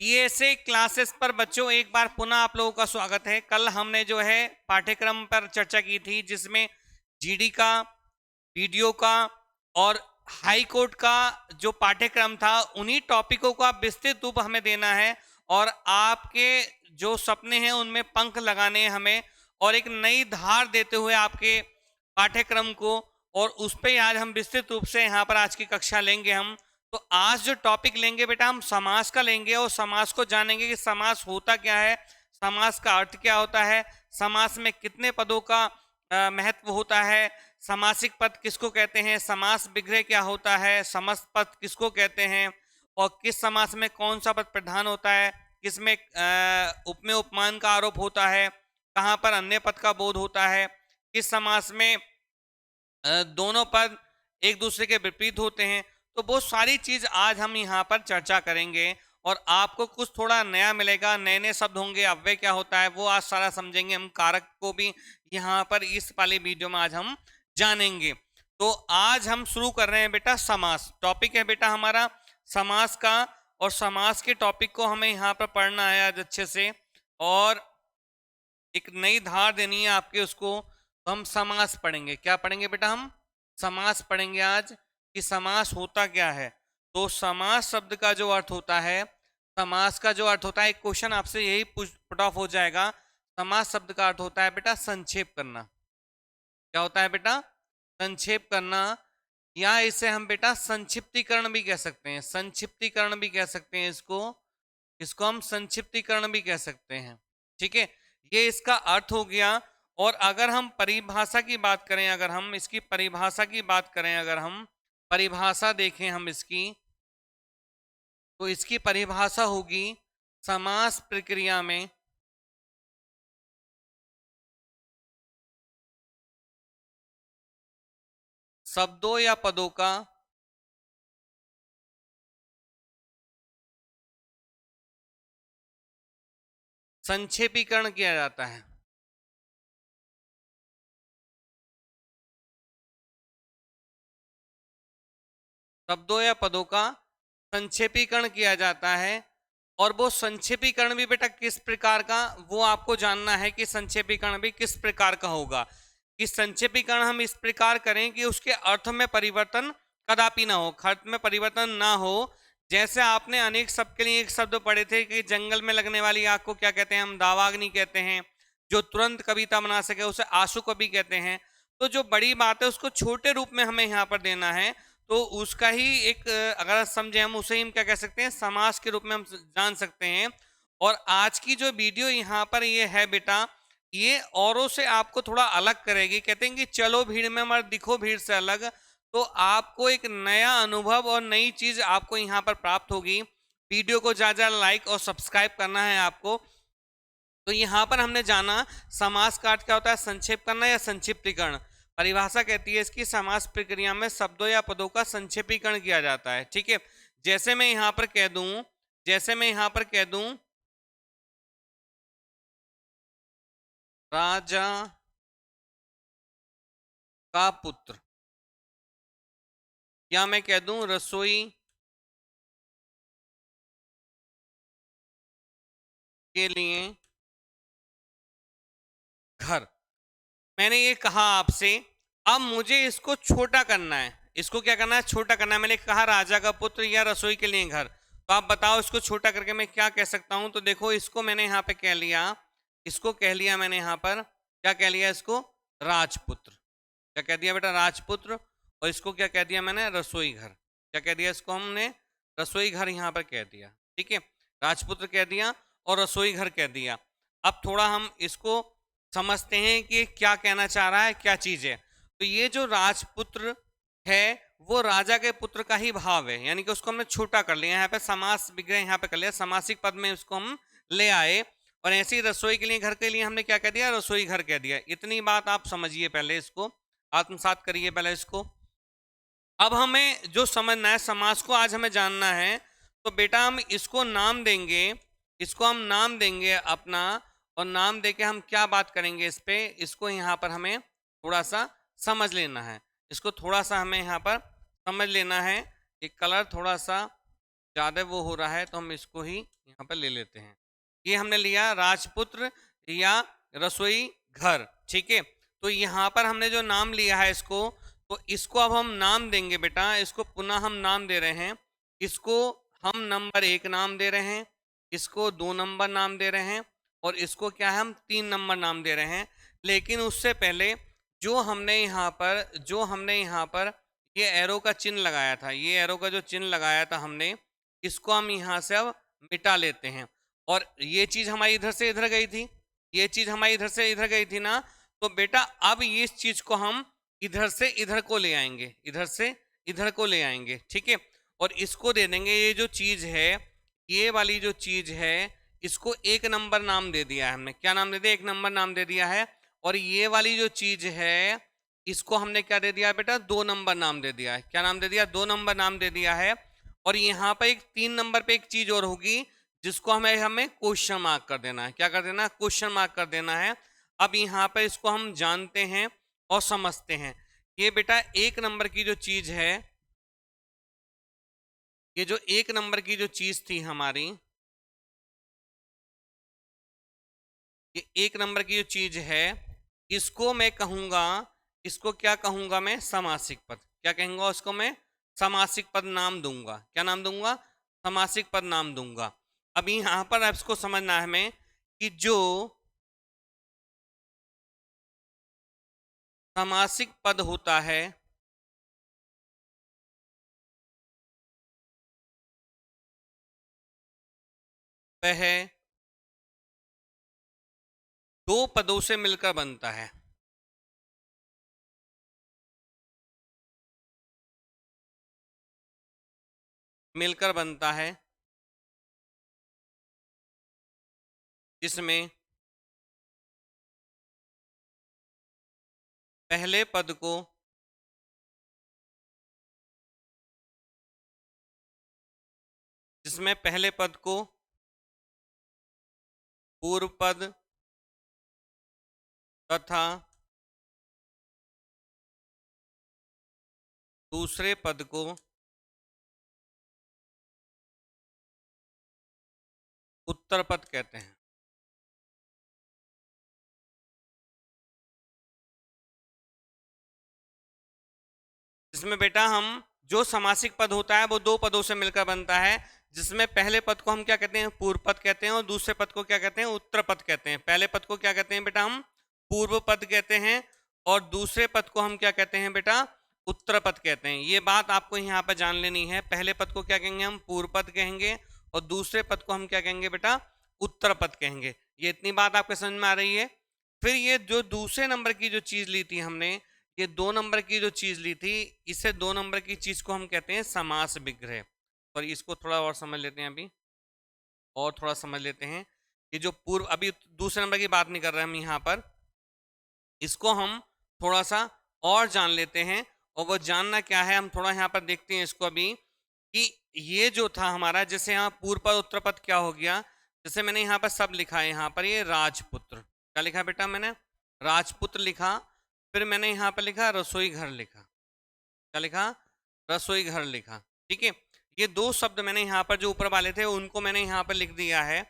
ये क्लासेस पर बच्चों एक बार पुनः आप लोगों का स्वागत है। कल हमने जो है पाठ्यक्रम पर चर्चा की थी जिसमें जीडी का, वीडियो का और हाई कोर्ट का जो पाठ्यक्रम था उन्हीं टॉपिकों को आप विस्तृत रूप हमें देना है और आपके जो सपने हैं उनमें पंख लगाने हैं हमें और एक नई धार देते हुए आपके पाठ्यक्रम को, और उस पर आज हम विस्तृत रूप से यहाँ पर आज की कक्षा लेंगे हम। तो आज जो टॉपिक लेंगे बेटा हम समास का लेंगे और समास को जानेंगे कि समास होता क्या है, समास का अर्थ क्या होता है, समास में कितने पदों का महत्व होता है, समासिक पद किसको कहते हैं, समास विग्रह क्या होता है, समस्त पद किसको कहते हैं और किस समास में कौन सा पद प्रधान होता है, किसमें उपमेय उपमान का आरोप होता है, कहाँ पर अन्य पद का बोध होता है, किस समास में दोनों पद एक दूसरे के विपरीत होते हैं। तो वो सारी चीज आज हम यहाँ पर चर्चा करेंगे और आपको कुछ थोड़ा नया मिलेगा, नए नए शब्द होंगे, अव्यय क्या होता है वो आज सारा समझेंगे हम, कारक को भी यहाँ पर इस वाली वीडियो में आज हम जानेंगे। तो आज हम शुरू कर रहे हैं बेटा समास, टॉपिक है बेटा हमारा समास का, और समास के टॉपिक को हमें यहाँ पर पढ़ना है आज अच्छे से और एक नई धार देनी है आपके उसको। तो हम समास पढ़ेंगे। क्या पढ़ेंगे बेटा? हम समास पढ़ेंगे आज कि समास होता क्या है। तो समास शब्द का जो अर्थ होता है, समास का जो अर्थ होता है, एक क्वेश्चन आपसे यही पुट ऑफ हो जाएगा। समास शब्द का अर्थ होता है बेटा संक्षेप करना। क्या होता है बेटा? संक्षेप करना, या इसे हम बेटा संक्षिप्तीकरण भी कह सकते हैं, संक्षिप्तीकरण भी कह सकते हैं इसको, इसको हम संक्षिप्तीकरण भी कह सकते हैं। ठीक है, ये इसका अर्थ हो गया। और अगर हम परिभाषा की बात करें, अगर हम इसकी परिभाषा की बात करें, अगर हम परिभाषा देखें हम इसकी, तो इसकी परिभाषा होगी समास प्रक्रिया में शब्दों या पदों का संक्षेपीकरण किया जाता है। शब्दों या पदों का संक्षेपीकरण किया जाता है। और वो संक्षेपीकरण भी बेटा किस प्रकार का, वो आपको जानना है कि संक्षेपीकरण भी किस प्रकार का होगा। कि संक्षेपीकरण हम इस प्रकार करें कि उसके अर्थ में परिवर्तन कदापि ना हो, अर्थ में परिवर्तन ना हो। जैसे आपने अनेक शब्द के लिए एक शब्द पढ़े थे कि जंगल में लगने वाली आग को क्या कहते हैं? हम दावाग्नि कहते हैं। जो तुरंत कविता बना सके उसे आशु कवि कहते हैं। तो जो बड़ी बात है उसको छोटे रूप में हमें यहाँ पर देना है, तो उसका ही एक अगर समझे हम उसे हम क्या कह सकते हैं? समास के रूप में हम जान सकते हैं। और आज की जो वीडियो यहाँ पर ये है बेटा, ये औरों से आपको थोड़ा अलग करेगी। कहते हैं कि चलो भीड़ में मत दिखो भीड़ से अलग। तो आपको एक नया अनुभव और नई चीज आपको यहाँ पर प्राप्त होगी। वीडियो को ज्यादा लाइक और सब्सक्राइब करना है आपको। तो यहाँ पर हमने जाना समास का अर्थ क्या होता है, संक्षेप करना या संक्षिप्तीकरण। परिभाषा कहती है इसकी समास प्रक्रिया में शब्दों या पदों का संक्षेपीकरण किया जाता है। ठीक है, जैसे मैं यहाँ पर कह दूं, जैसे मैं यहाँ पर कह दूं राजा का पुत्र, या मैं कह दूं रसोई के लिए घर। मैंने ये कहा आपसे, अब मुझे इसको छोटा करना है। इसको क्या करना है? छोटा करना है। मैंने कहा राजा का पुत्र या रसोई के लिए घर। तो आप बताओ इसको छोटा करके मैं क्या कह सकता हूं? तो देखो इसको मैंने यहाँ पे कह लिया, इसको कह लिया मैंने यहाँ पर, क्या कह लिया इसको? राजपुत्र। क्या कह दिया बेटा? राजपुत्र। और इसको क्या कह दिया मैंने? रसोई घर। क्या कह दिया इसको हमने? रसोई घर यहाँ पर कह दिया। ठीक है, राजपुत्र कह दिया और रसोई घर कह दिया। अब थोड़ा हम इसको समझते हैं कि क्या कहना चाह रहा है, क्या चीज है। तो ये जो राजपुत्र है वो राजा के पुत्र का ही भाव है, यानी कि उसको हमने छोटा कर लिया। यहाँ पे समास विग्रह यहाँ पे कर लिया, समासिक पद में उसको हम ले आए। और ऐसी रसोई के लिए, घर के लिए हमने क्या कह दिया? रसोई घर कह दिया। इतनी बात आप समझिए, पहले इसको आत्मसात करिए पहले इसको। अब हमें जो समझना है, समास को आज हमें जानना है, तो बेटा हम इसको नाम देंगे, इसको हम नाम देंगे अपना। और नाम देके हम क्या बात करेंगे इस पे, इसको यहाँ पर हमें थोड़ा सा समझ लेना है। इसको थोड़ा सा हमें यहाँ पर समझ लेना है। एक कलर थोड़ा सा ज़्यादा वो हो रहा है तो हम इसको ही यहाँ पर ले लेते हैं। ये हमने लिया राजपुत्र या रसोई घर, ठीक है। तो यहाँ पर हमने जो नाम लिया है इसको, तो इसको अब हम नाम देंगे बेटा, इसको पुनः हम नाम दे रहे हैं। इसको हम नंबर 1 नाम दे रहे हैं, इसको 2 नंबर नाम दे रहे हैं, और इसको क्या है हम 3 नंबर नाम दे रहे हैं। लेकिन उससे पहले जो हमने यहाँ पर ये एरो का चिन्ह लगाया था, ये एरो का जो चिन्ह लगाया था हमने, इसको हम यहाँ से अब मिटा लेते हैं। और ये चीज हमारी इधर से इधर गई थी, ये चीज हमारी इधर से इधर गई थी ना, तो बेटा अब इस चीज को हम इधर से इधर को ले आएंगे, इधर से इधर को ले आएंगे, ठीक है। और इसको दे देंगे, ये जो चीज है, ये वाली जो चीज है, इसको 1 नंबर नाम दे दिया है हमने। क्या नाम दे दिया? 1 नंबर नाम दे दिया है। और ये वाली जो चीज है, इसको हमने क्या दे दिया बेटा? 2 नंबर नाम दे दिया है। क्या नाम दे दिया? 2 नंबर नाम दे दिया है। और यहाँ पर एक 3 नंबर पे एक चीज और होगी, जिसको हमें क्वेश्चन मार्क कर देना है। क्या कर देना? क्वेश्चन मार्क कर देना है। अब यहाँ पर इसको हम जानते हैं और समझते हैं। ये बेटा 1 नंबर की जो चीज है, ये जो 1 नंबर की जो चीज थी हमारी, ये 1 नंबर की जो चीज है, इसको मैं कहूंगा, इसको क्या कहूंगा मैं? समासिक पद। क्या कहूंगा उसको मैं? समासिक पद नाम दूंगा। क्या नाम दूंगा? समासिक पद नाम दूंगा। अब यहां पर इसको समझना है हमें कि जो समासिक पद होता है, वह 2 पदों से मिलकर बनता है। मिलकर बनता है, जिसमें पहले पद को पूर्व पद तथा दूसरे पद को उत्तर पद कहते हैं। इसमें बेटा हम जो समासिक पद होता है वो 2 पदों से मिलकर बनता है, जिसमें पहले पद को हम क्या कहते हैं? पूर्व पद कहते हैं, और दूसरे पद को क्या कहते हैं? उत्तर पद कहते हैं। पहले पद को क्या कहते हैं बेटा? हम पूर्व पद कहते हैं, और दूसरे पद को हम क्या कहते हैं बेटा? उत्तर पद कहते हैं। ये बात आपको यहाँ पर जान लेनी है। पहले पद को क्या कहेंगे? हम पूर्व पद कहेंगे, और दूसरे पद को हम क्या कहेंगे बेटा? उत्तर पद कहेंगे। ये इतनी बात आपके समझ में आ रही है? फिर ये जो दूसरे नंबर की जो चीज ली थी हमने, ये 2 नंबर की जो चीज ली थी, इसे 2 नंबर की चीज को हम कहते हैं समास विग्रह। और इसको थोड़ा और समझ लेते हैं अभी, और थोड़ा समझ लेते हैं। ये जो पूर्व, अभी दूसरे नंबर की बात नहीं कर रहे हम यहाँ पर, इसको हम थोड़ा सा और जान लेते हैं। और वो जानना क्या है, हम थोड़ा यहाँ पर देखते हैं इसको अभी, कि ये जो था हमारा, जैसे यहाँ पूर्व पद उत्तर पद क्या हो गया, जैसे मैंने यहाँ पर सब लिखा है, यहाँ पर ये राजपुत्र, क्या लिखा बेटा मैंने? राजपुत्र लिखा। फिर मैंने यहाँ पर लिखा रसोई घर लिखा। क्या लिखा? रसोई घर लिखा, ठीक है। ये 2 शब्द मैंने यहाँ पर जो ऊपर वाले थे उनको मैंने यहाँ पर लिख दिया है।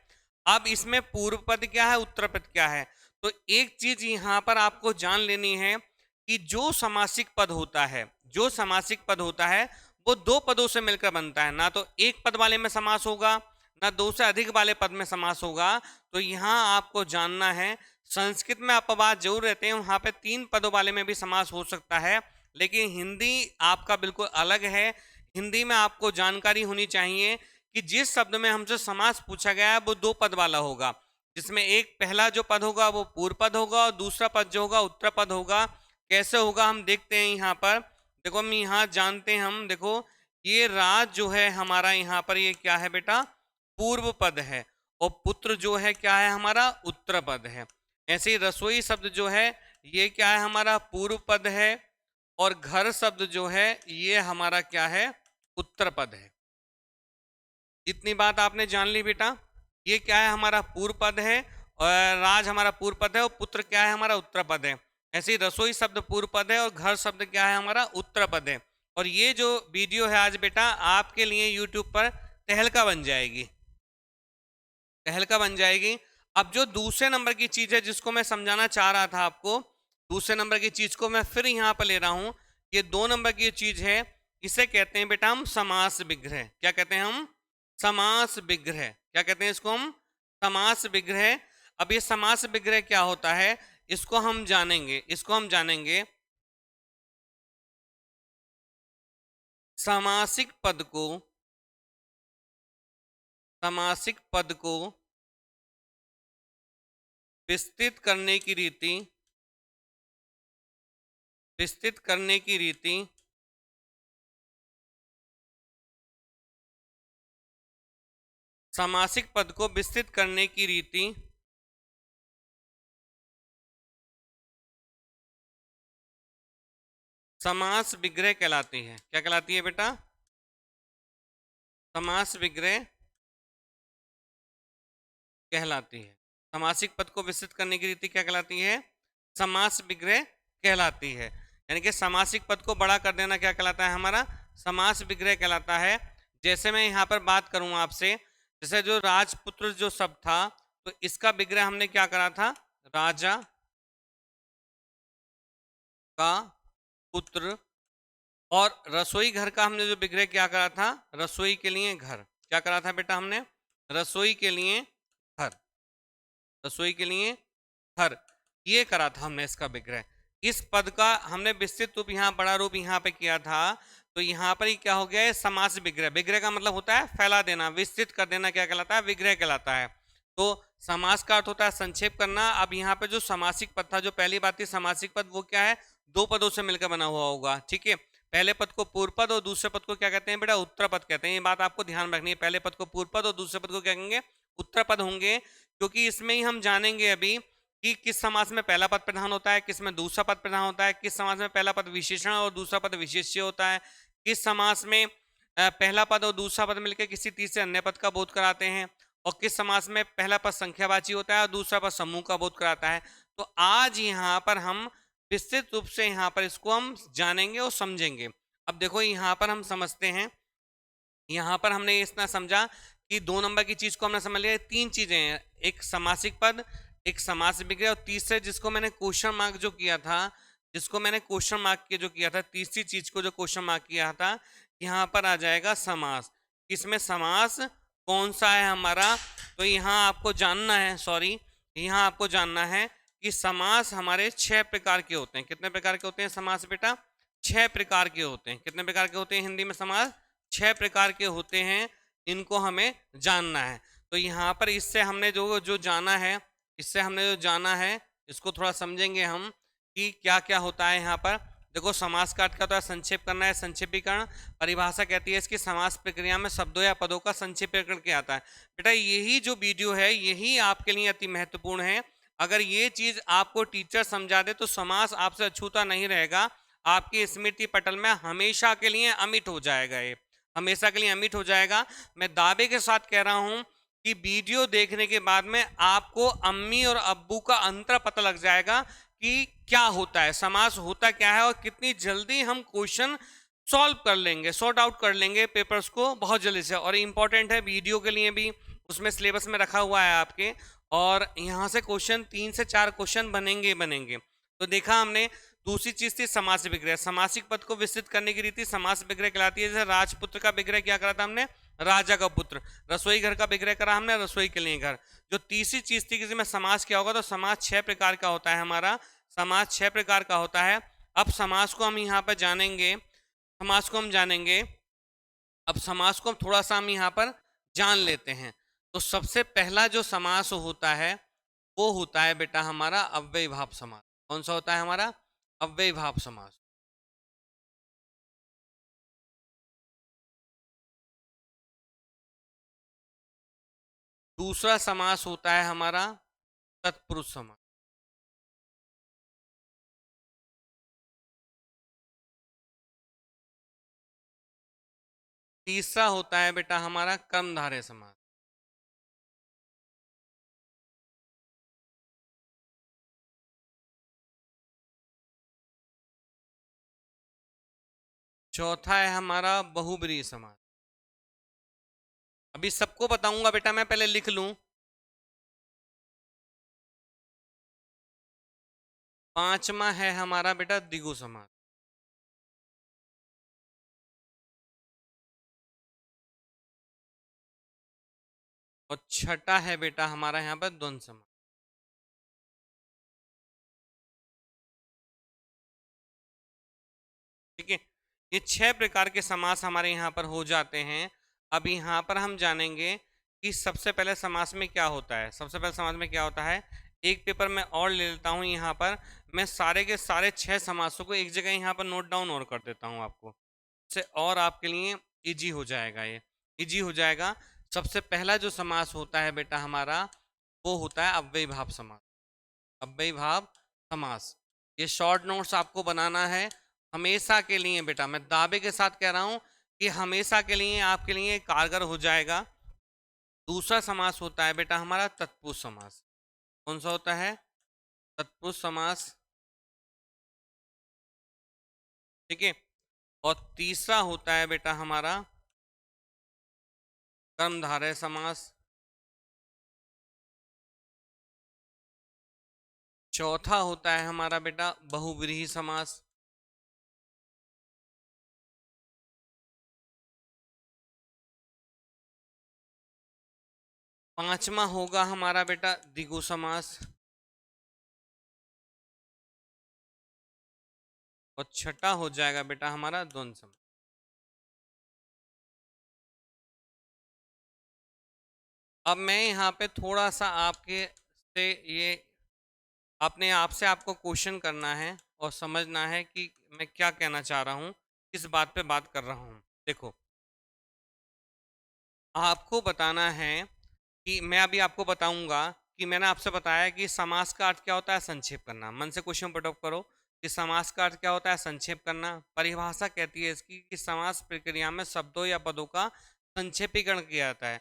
अब इसमें पूर्व पद क्या है, उत्तर पद क्या है? तो एक चीज यहाँ पर आपको जान लेनी है कि जो समासिक पद होता है, जो समासिक पद होता है, वो 2 पदों से मिलकर बनता है। ना तो एक पद वाले में समास होगा, ना 2 से अधिक वाले पद में समास होगा। तो यहाँ आपको जानना है, संस्कृत में अपवाद जरूर रहते हैं, वहां पे 3 पदों वाले में भी समास हो सकता है, लेकिन हिंदी आपका बिल्कुल अलग है। हिंदी में आपको जानकारी होनी चाहिए कि जिस शब्द में हमसे समास पूछा गया है वो 2 पद वाला होगा, जिसमें एक पहला जो पद होगा वो पूर्व पद होगा, और दूसरा पद जो होगा उत्तर पद होगा। कैसे होगा हम देखते हैं यहाँ पर। देखो हम यहाँ जानते हैं, हम देखो ये राज जो है हमारा, यहाँ पर ये क्या है बेटा? पूर्व पद है, और पुत्र जो है क्या है हमारा? उत्तर पद है। ऐसे ही रसोई शब्द जो है ये क्या है हमारा? पूर्व पद है, और घर शब्द जो है ये हमारा क्या है? उत्तर पद है। इतनी बात आपने जान ली बेटा। ये क्या है हमारा? पूर्व पद है, और राज हमारा पूर्व पद है, और पुत्र क्या है हमारा? उत्तर पद है। ऐसे ही रसोई शब्द पूर्व पद है, और घर शब्द क्या है हमारा? उत्तर पद है। और ये जो वीडियो है आज बेटा आपके लिए यूट्यूब पर तहलका बन जाएगी, तहलका बन जाएगी। अब जो दूसरे नंबर की चीज है जिसको मैं समझाना चाह रहा था आपको, दूसरे नंबर की चीज को मैं फिर यहां पर ले रहा हूं। ये 2 नंबर की चीज है, इसे कहते हैं बेटा हम समास विग्रह। क्या कहते हैं हम? समास विग्रह। क्या कहते हैं इसको हम? समास विग्रह। अब ये समास विग्रह क्या होता है, इसको हम जानेंगे, इसको हम जानेंगे। समासिक पद को, समासिक पद को विस्तृत करने की रीति, विस्तृत करने की रीति समासिक पद को विस्तृत करने की रीति समास विग्रह कहलाती है। क्या कहलाती है बेटा? समास विग्रह कहलाती है। समासिक पद को विस्तृत करने की रीति क्या कहलाती है? समास विग्रह कहलाती है। यानी कि समासिक पद को बड़ा कर देना क्या कहलाता है हमारा? समास विग्रह कहलाता है। जैसे मैं यहाँ पर बात करूँ आपसे, जैसे जो राजपुत्र जो शब्द था, तो इसका विग्रह हमने क्या करा था? राजा का पुत्र। और रसोई घर का हमने जो विग्रह क्या करा था? रसोई के लिए घर। क्या करा था बेटा हमने? रसोई के लिए घर, रसोई के लिए घर, ये करा था हमने इसका विग्रह। इस पद का हमने विस्तृत रूप यहाँ, बड़ा रूप यहाँ पे किया था, तो यहाँ पर ही क्या हो गया है? समास विग्रह। विग्रह का मतलब होता है फैला देना, विस्तृत कर देना, क्या कहलाता है? विग्रह कहलाता है। तो समास का अर्थ होता है संक्षेप करना। अब यहाँ पे जो समासिक पद था, जो पहली बात थी समासिक पद, वो क्या है? 2 पदों से मिलकर बना हुआ होगा, ठीक है। पहले पद को पूर्व पद और दूसरे पद को क्या कहते हैं बेटा? उत्तर पद कहते हैं। ये बात आपको ध्यान रखनी है, पहले पद को पूर्व पद और दूसरे पद को क्या कहेंगे? उत्तर पद होंगे। क्योंकि इसमें ही हम जानेंगे अभी कि किस समास में पहला पद प्रधान होता है, किस में दूसरा पद प्रधान होता है, किस समास में पहला पद विशेषण और दूसरा पद विशेष्य होता है, किस समास में पहला पद और दूसरा पद मिलकर किसी तीसरे अन्य पद का बोध कराते हैं, और किस समास में पहला पद संख्यावाची होता है और दूसरा पद समूह का बोध कराता है। तो आज यहाँ पर हम विस्तृत रूप से यहाँ पर इसको हम जानेंगे और समझेंगे। अब देखो यहाँ पर हम समझते हैं, यहाँ पर हमने इतना समझा कि 2 नंबर की चीज को हमने समझ लिया। 3 चीजें हैं, एक समासिक पद, एक समास विग्रह, और तीसरे जिसको मैंने क्वेश्चन मार्क जो किया था, जिसको मैंने क्वेश्चन मार्क के जो किया था, तीसरी चीज को जो क्वेश्चन मार्क किया था, यहाँ पर आ जाएगा समास। इसमें समास कौन सा है हमारा? तो यहाँ आपको जानना है, सॉरी, यहाँ आपको जानना है कि समास हमारे 6 प्रकार के होते हैं। कितने प्रकार के होते हैं समास बेटा? 6 प्रकार के होते हैं। कितने प्रकार के होते हैं हिंदी में समास? 6 प्रकार के होते हैं। इनको हमें जानना है। तो यहाँ पर इससे हमने जो जो जाना है, इससे हमने जो जाना है, इसको थोड़ा समझेंगे हम कि क्या क्या होता है यहाँ पर। देखो समास का अर्थ का तो संक्षेप करना है, संक्षेपीकरण। परिभाषा कहती है इसकी समास प्रक्रिया में शब्दों या पदों का संक्षेपीकरण किया जाता है। बेटा यही जो वीडियो है यही आपके लिए अति महत्वपूर्ण है। अगर ये चीज आपको टीचर समझा दे तो समास आपसे अछूता नहीं रहेगा, आपकी स्मृति पटल में हमेशा के लिए अमिट हो जाएगा, ये हमेशा के लिए अमिट हो जाएगा। मैं दावे के साथ कह रहा हूं कि वीडियो देखने के बाद में आपको अम्मी और अब्बू का अंतर पता लग जाएगा कि क्या होता है, समास होता क्या है, और कितनी जल्दी हम क्वेश्चन सॉल्व कर लेंगे, सॉर्ट आउट कर लेंगे पेपर्स को बहुत जल्दी से। और इम्पोर्टेंट है वीडियो के लिए भी, उसमें सिलेबस में रखा हुआ है आपके, और यहाँ से क्वेश्चन 3 से 4 क्वेश्चन बनेंगे बनेंगे। तो देखा हमने। दूसरी चीज थी समास विग्रह। समासिक पद को विस्तृत करने की रीति समास विग्रह कहलाती है। जैसे राजपुत्र का विग्रह क्या करा था हमने? राजा का पुत्र। रसोई घर का विग्रह करा हमने? रसोई के लिए घर। जो तीसरी चीज थी किसी में समास क्या होगा, तो समास 6 प्रकार का होता है हमारा। समास 6 प्रकार का होता है। अब समास को हम यहाँ पर जानेंगे, समास को हम जानेंगे। अब समास को थोड़ा सा हम यहाँ पर जान लेते हैं। तो सबसे पहला जो समास होता है वो होता है बेटा हमारा अव्ययीभाव समास। कौन सा होता है हमारा? अव्ययीभाव समास। दूसरा समास होता है हमारा तत्पुरुष समास। तीसरा होता है बेटा हमारा कर्मधारय समास। चौथा है हमारा बहुब्रीहि समास। अभी सबको बताऊंगा बेटा, मैं पहले लिख लूं। पांचवा है हमारा बेटा द्विगु समास। और छठा है बेटा हमारा यहाँ पर द्वंद्व समास। ठीक है, ये 6 प्रकार के समास हमारे यहाँ पर हो जाते हैं। अब यहाँ पर हम जानेंगे कि सबसे पहले समास में क्या होता है। सबसे पहले समास में क्या होता है, एक पेपर में और ले लेता हूँ। यहाँ पर मैं सारे के सारे 6 समासों को एक जगह यहाँ पर नोट डाउन और कर देता हूँ आपको, से और आपके लिए इजी हो जाएगा, ये इजी हो जाएगा। सबसे पहला जो समास होता है बेटा हमारा, वो होता है अव्ययीभाव समास। अव्ययीभाव समास, ये शॉर्ट नोट्स आपको बनाना है हमेशा के लिए बेटा, मैं दावे के साथ कह रहा हूं कि हमेशा के लिए आपके लिए कारगर हो जाएगा। दूसरा समास होता है बेटा हमारा तत्पुरुष समास। कौन सा होता है, तत्पुरुष समास। ठीक है, और तीसरा होता है बेटा हमारा कर्मधारय समास। चौथा होता है हमारा बेटा बहुव्रीहि समास। पांचवा होगा हमारा बेटा द्विगु समास। और छठा हो जाएगा बेटा हमारा द्वंद्व समास। अब मैं यहाँ पे थोड़ा सा आपके से ये अपने आप से आपको क्वेश्चन करना है और समझना है कि मैं क्या कहना चाह रहा हूँ, किस बात पे बात कर रहा हूँ। देखो, आपको बताना है कि मैं अभी आपको बताऊंगा कि मैंने आपसे बताया कि समास का अर्थ क्या होता है, संक्षेप करना। मन से क्वेश्चन पुट अप करो कि समास का अर्थ क्या होता है, संक्षेप करना। परिभाषा कहती है इसकी कि समास प्रक्रिया में शब्दों या पदों का संक्षेपीकरण किया जाता है।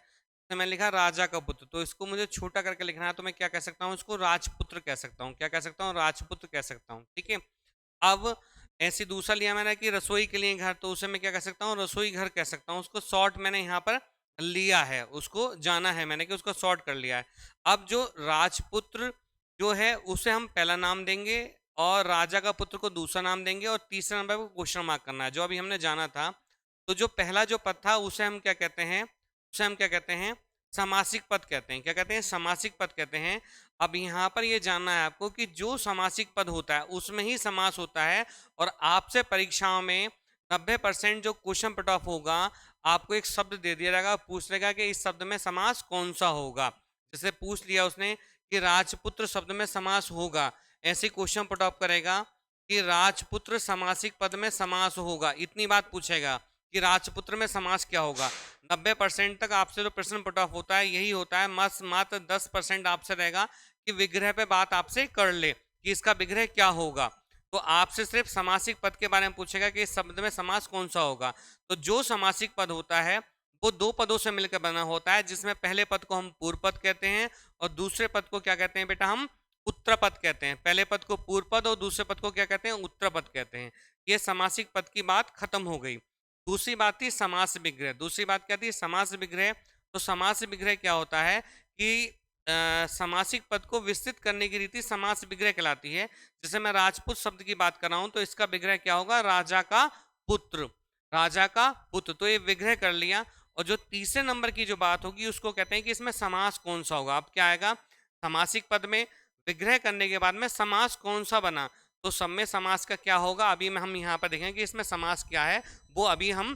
तो मैं लिखा राजा का पुत्र, तो इसको मुझे छोटा करके लिखना है, तो मैं क्या कह सकता हूँ, इसको राजपुत्र कह सकता हूँ। क्या कह सकता हूँ, राजपुत्र कह सकता हूँ। ठीक है, अब ऐसे दूसरा लिया मैंने कि रसोई के लिए घर, तो उसे मैं क्या कह सकता हूँ, रसोई घर कह सकता हूँ। उसको शॉर्ट मैंने यहाँ पर लिया है, उसको जाना है मैंने कि उसको शॉर्ट कर लिया है। अब जो राजपुत्र जो है उसे हम पहला नाम देंगे और राजा का पुत्र को दूसरा नाम देंगे और तीसरा नंबर को क्वेश्चन मार्क करना है, जो अभी हमने जाना था। तो जो पहला जो पद था उसे हम क्या कहते हैं, उसे हम क्या कहते हैं, समासिक पद कहते हैं। क्या कहते हैं, समासिक पद कहते हैं। अब यहाँ पर ये जानना है आपको कि जो समासिक पद होता है उसमें ही समास होता है। और आपसे परीक्षाओं में 90% जो क्वेश्चन पट ऑफ होगा, आपको एक शब्द दे दिया जाएगा, पूछ लेगा कि इस शब्द में समास कौन सा होगा। जैसे पूछ लिया उसने कि राजपुत्र शब्द में समास होगा, ऐसे क्वेश्चन पट ऑफ करेगा कि राजपुत्र समासिक पद में समास होगा, इतनी बात पूछेगा कि राजपुत्र में समास क्या होगा। 90% तक आपसे जो प्रश्न पट ऑफ होता है यही होता है। मात्र 10% आपसे रहेगा कि विग्रह पे बात आपसे कर ले कि इसका विग्रह क्या होगा। तो आपसे सिर्फ समासिक पद के बारे में पूछेगा कि इस शब्द में समास कौन सा होगा। तो जो समासिक पद होता है वो दो पदों से मिलकर बना होता है, जिसमें पहले पद को हम पूर्व पद कहते हैं और दूसरे पद को क्या कहते हैं बेटा, हम उत्तर पद कहते हैं। पहले पद को पूर्व पद और दूसरे पद को क्या कहते हैं, उत्तर पद कहते हैं। ये समासिक पद की बात खत्म हो गई। दूसरी बात थी समास विग्रह। दूसरी बात क्या थी, समास विग्रह। तो समास विग्रह क्या होता है कि समासिक पद को विस्तृत करने की रीति समास विग्रह कहलाती है। जैसे मैं राजपूत शब्द की बात कर रहा हूं तो इसका विग्रह क्या होगा, राजा का पुत्र। राजा का पुत्र, तो ये विग्रह कर लिया। और जो तीसरे नंबर की जो बात होगी उसको कहते हैं कि इसमें समास कौन सा होगा। अब क्या आएगा, समासिक पद में विग्रह करने के बाद में समास कौन सा बना, तो सब में समास का क्या होगा, अभी हम यहाँ पर देखेंगे कि इसमें समास क्या है। वो अभी हम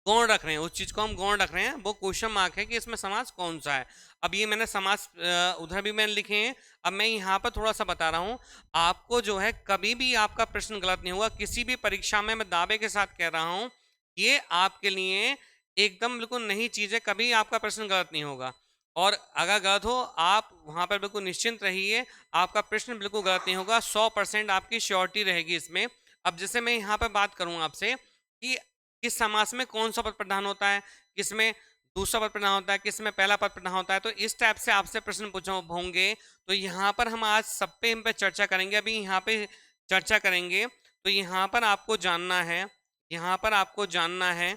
गौण रख रहे हैं, उस चीज को हम गौण रख रहे हैं, वो क्वेश्चन मार्क है कि इसमें समास कौन सा है। अब ये मैंने समास उधर भी मैंने लिखे हैं। अब मैं यहाँ पर थोड़ा सा बता रहा हूँ आपको, जो है कभी भी आपका प्रश्न गलत नहीं होगा किसी भी परीक्षा में, मैं दावे के साथ कह रहा हूँ। ये आपके लिए एकदम बिल्कुल नई चीज है, कभी आपका प्रश्न गलत नहीं होगा। और अगर गलत हो आप वहां पर बिल्कुल निश्चिंत रहिए, आपका प्रश्न बिल्कुल गलत नहीं होगा। 100% आपकी श्योरिटी रहेगी इसमें। अब जैसे मैं यहाँ पर बात करूँ आपसे कि किस समास में कौन सा पद प्रधान होता है, किसमें दूसरा पद प्रधान होता है, किसमें पहला पद प्रधान होता है, तो इस टाइप से आपसे प्रश्न पूछे होंगे। तो यहाँ पर हम आज सब पे इन पे चर्चा करेंगे। अभी यहाँ पे चर्चा करेंगे तो यहाँ पर आपको जानना है, यहाँ पर आपको जानना है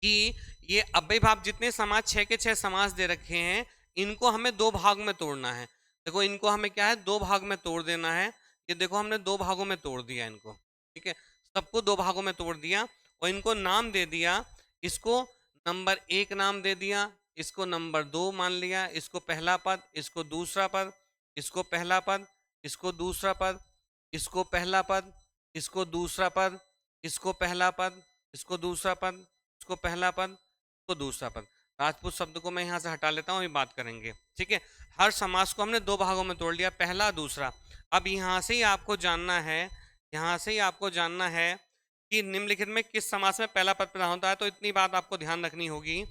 कि ये अव्ययीभाव जितने समास 6 के 6 समास दे रखे हैं, इनको हमें 2 भाग में तोड़ना है। देखो इनको हमें क्या है 2 भाग में तोड़ देना है। ये देखो हमने 2 भागों में तोड़ दिया इनको, ठीक है, सबको 2 भागों में तोड़ दिया और इनको नाम दे दिया। इसको नंबर 1 नाम दे दिया, इसको नंबर 2 मान लिया, इसको पहला पद, इसको दूसरा पद, इसको पहला पद, इसको दूसरा पद, इसको पहला पद, इसको दूसरा पद, इसको पहला पद, इसको दूसरा पद, इसको पहला पद, इसको दूसरा पद। राजपूत शब्द को मैं यहाँ से हटा लेता हूँ, ये बात करेंगे, ठीक है। हर समास को हमने 2 भागों में तोड़ लिया, पहला दूसरा। अब यहाँ से ही आपको जानना है, यहाँ से ही आपको जानना है कि निम्नलिखित में किस समास में पहला पद प्रधान होता है। तो इतनी बात आपको ध्यान रखनी होगी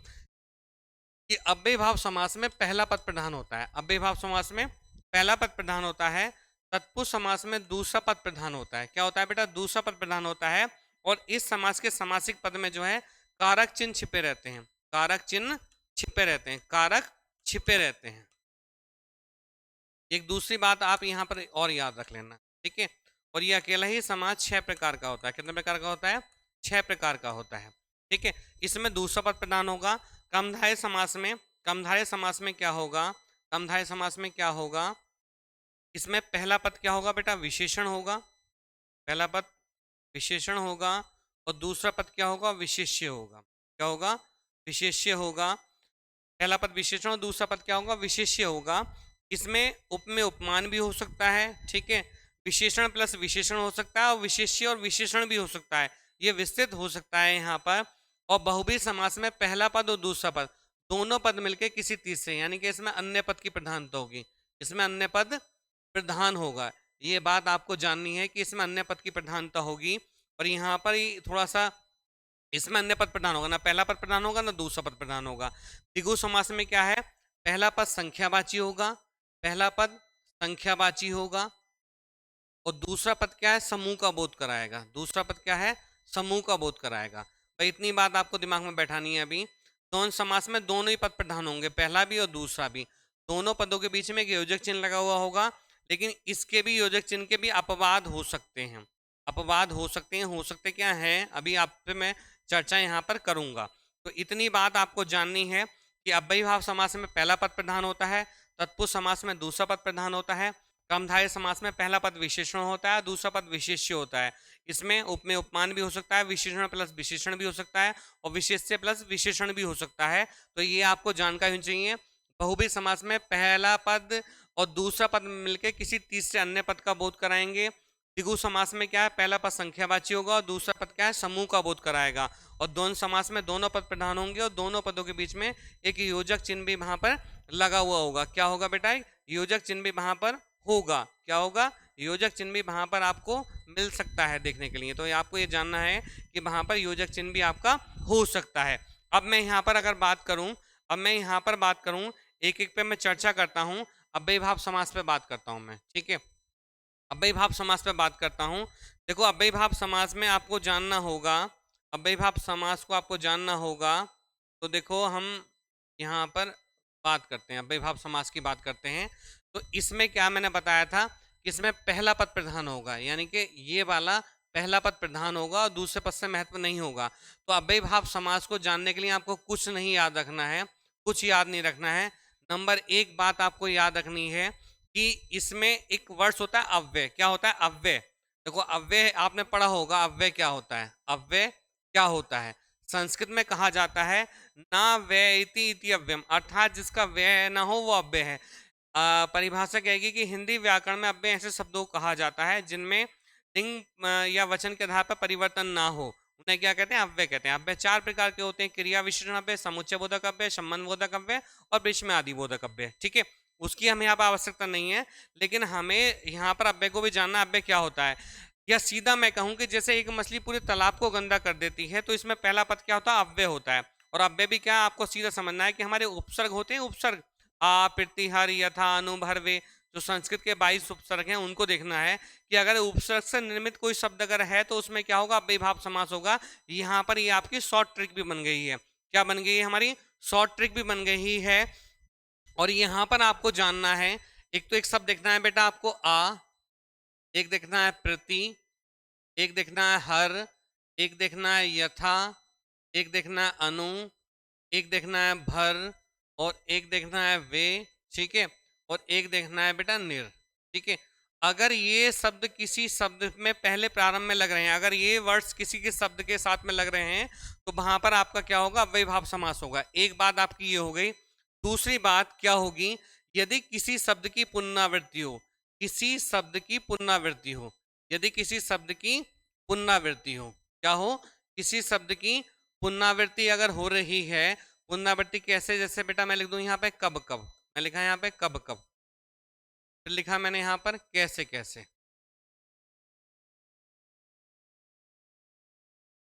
कि अव्ययीभाव समास में पहला पद प्रधान होता है। अव्ययीभाव समास में पहला पद प्रधान होता है। तत्पुरुष समास में दूसरा पद प्रधान होता है। क्या होता है बेटा? दूसरा पद प्रधान होता है। और इस समास के समासिक पद में जो है कारक चिन्ह छिपे रहते हैं, कारक चिन्ह छिपे रहते हैं, कारक छिपे रहते हैं। एक दूसरी बात आप यहाँ पर और याद रख लेना, ठीक है। और ये अकेला ही समास 6 प्रकार का होता है। कितने प्रकार का होता है? 6 प्रकार का होता है, ठीक है। इसमें दूसरा पद प्रधान होगा। कमधारय समास में, कमधारय समास में क्या होगा? कमधारय समास में क्या होगा? इसमें पहला पद क्या होगा बेटा? विशेषण होगा। पहला पद विशेषण होगा और दूसरा पद क्या होगा? विशेष्य होगा। क्या होगा? विशेष्य होगा। पहला पद विशेषण और दूसरा पद क्या होगा? विशेष्य होगा। इसमें उप में उपमान भी हो सकता है, ठीक है। विशेषण प्लस विशेषण हो सकता है और विशेष्य और विशेषण भी हो सकता है, ये विस्तृत हो सकता है यहाँ पर। और बहुब्रीहि समास में पहला पद और दूसरा पद दोनों पद मिलके किसी तीसरे, यानी कि इसमें अन्य पद की प्रधानता होगी, इसमें अन्य पद प्रधान होगा। ये बात आपको जाननी है कि इसमें अन्य पद की प्रधानता होगी। और यहाँ पर ही थोड़ा सा इसमें अन्य पद प्रधान होगा, ना पहला पद प्रधान होगा ना दूसरा पद प्रधान होगा। द्विगु समास में क्या है? पहला पद संख्यावाची होगा, पहला पद संख्यावाची होगा और दूसरा पद क्या है? समूह का बोध कराएगा। दूसरा पद क्या है? समूह का बोध कराएगा। तो इतनी बात आपको दिमाग में बैठानी है अभी। द्वंद्व समास में दोनों ही पद प्रधान होंगे, पहला भी और दूसरा भी। दोनों पदों के बीच में एक योजक चिन्ह लगा हुआ होगा, लेकिन इसके भी योजक चिन्ह के भी अपवाद हो सकते हैं, अपवाद हो सकते हैं। हो सकते क्या हैं अभी आप पे मैं चर्चा यहाँ पर करूंगा। तो इतनी बात आपको जाननी है कि अव्ययीभाव समास में पहला पद प्रधान होता है, तत्पुरुष समास में दूसरा पद प्रधान होता है, क्रमधारय समास में पहला पद विशेषण होता है, दूसरा पद विशेष्य होता है। इसमें उप में उपमान भी हो सकता है, विशेषण प्लस विशेषण भी हो सकता है और विशेष्य प्लस विशेषण भी हो सकता है। तो ये आपको जानकारी होनी चाहिए। बहुब्रीहि समास में पहला पद और दूसरा पद मिलकर किसी तीसरे अन्य पद का बोध कराएंगे। द्विगु समास में क्या है? पहला पद संख्यावाची होगा और दूसरा पद क्या है? समूह का बोध कराएगा। और द्वंद्व समास में दोनों पद प्रधान होंगे और दोनों पदों के बीच में एक योजक चिन्ह भी वहां पर लगा हुआ होगा। क्या होगा बेटा? योजक चिन्ह भी वहां पर होगा। क्या होगा? योजक चिन्ह भी वहां पर आपको मिल सकता है देखने के लिए। तो आपको ये जानना है कि वहां पर योजक चिन्ह भी आपका हो सकता है। अब मैं यहाँ पर अगर बात करूं, अब मैं यहाँ पर बात करूं, एक एक पे मैं चर्चा करता हूं। अव्ययीभाव समास पे बात करता हूं मैं, ठीक है। अव्ययीभाव समास पे बात करता हूं। देखो अव्ययीभाव समास में आपको जानना होगा, अव्ययीभाव समास को आपको जानना होगा। तो देखो हम यहाँ पर बात करते हैं, अव्ययीभाव समास की बात करते हैं। तो इसमें क्या मैंने बताया था कि इसमें पहला पद प्रधान होगा, यानी कि ये वाला पहला पद प्रधान होगा और दूसरे पद से महत्व नहीं होगा। तो अव्ययीभाव समास को जानने के लिए आपको कुछ नहीं याद रखना है, कुछ याद नहीं रखना है। नंबर एक बात आपको याद रखनी है कि इसमें एक वर्ड्स होता है अव्यय। क्या होता है? अव्यय। देखो अव्यय आपने पढ़ा होगा, अव्यय क्या होता है? अव्यय क्या होता है? संस्कृत में कहा जाता है ना व्यय इति अव्ययम, अर्थात जिसका व्यय ना हो वो अव्यय है। परिभाषा कहेगी कि हिंदी व्याकरण में अव्यय ऐसे शब्दों को कहा जाता है जिनमें लिंग या वचन के आधार पर परिवर्तन ना हो, उन्हें क्या कहते हैं? अव्यय कहते हैं। अव्यय 4 प्रकार के होते हैं: क्रिया विशेषण अव्यय, समुच्चय बोधक अव्यय, संबंध बोधक अव्यय और विषम आदि बोधक अव्यय, ठीक है। उसकी हमें यहाँ पर आवश्यकता नहीं है, लेकिन हमें यहाँ पर अव्यय को भी जानना, अव्यय क्या होता है। या सीधा मैं कहूँ कि जैसे एक मछली पूरे तालाब को गंदा कर देती है, तो इसमें पहला पद क्या होता है? अव्यय होता है। और अव्यय भी क्या आपको सीधा समझना है कि हमारे उपसर्ग होते हैं, उपसर्ग आ, प्रति, हर, यथा, अनु, भर, वे, जो संस्कृत के 22 उपसर्ग हैं उनको देखना है कि अगर उपसर्ग से निर्मित कोई शब्द अगर है तो उसमें क्या होगा? अव्ययीभाव समास होगा। यहाँ पर ये आपकी शॉर्ट ट्रिक भी बन गई है। क्या बन गई है? हमारी शॉर्ट ट्रिक भी बन गई है। और यहाँ पर आपको जानना है, एक तो एक शब्द देखना है बेटा आपको आ, एक देखना है प्रति, एक देखना है हर, एक देखना है यथा, एक देखना है अनु एक देखना है भर, और एक देखना है वे, ठीक है, और एक देखना है बेटा निर, ठीक है। अगर ये शब्द किसी शब्द में पहले प्रारंभ में लग रहे हैं, अगर ये वर्ड्स किसी के शब्द के साथ में लग रहे हैं, तो वहां पर आपका क्या होगा, अव्ययीभाव समास होगा। एक बात आपकी ये हो गई। दूसरी बात क्या होगी, यदि किसी शब्द की पुनरावृत्ति हो, किसी शब्द की पुनरावृत्ति हो, यदि किसी शब्द की पुनरावृत्ति हो, क्या हो, किसी शब्द की पुनरावृत्ति अगर हो रही है, पुनरावृत्ति कैसे, जैसे बेटा मैं लिख दूं यहाँ पे कब कब, मैं लिखा यहाँ पे कब कब, फिर लिखा मैंने यहाँ पर कैसे कैसे।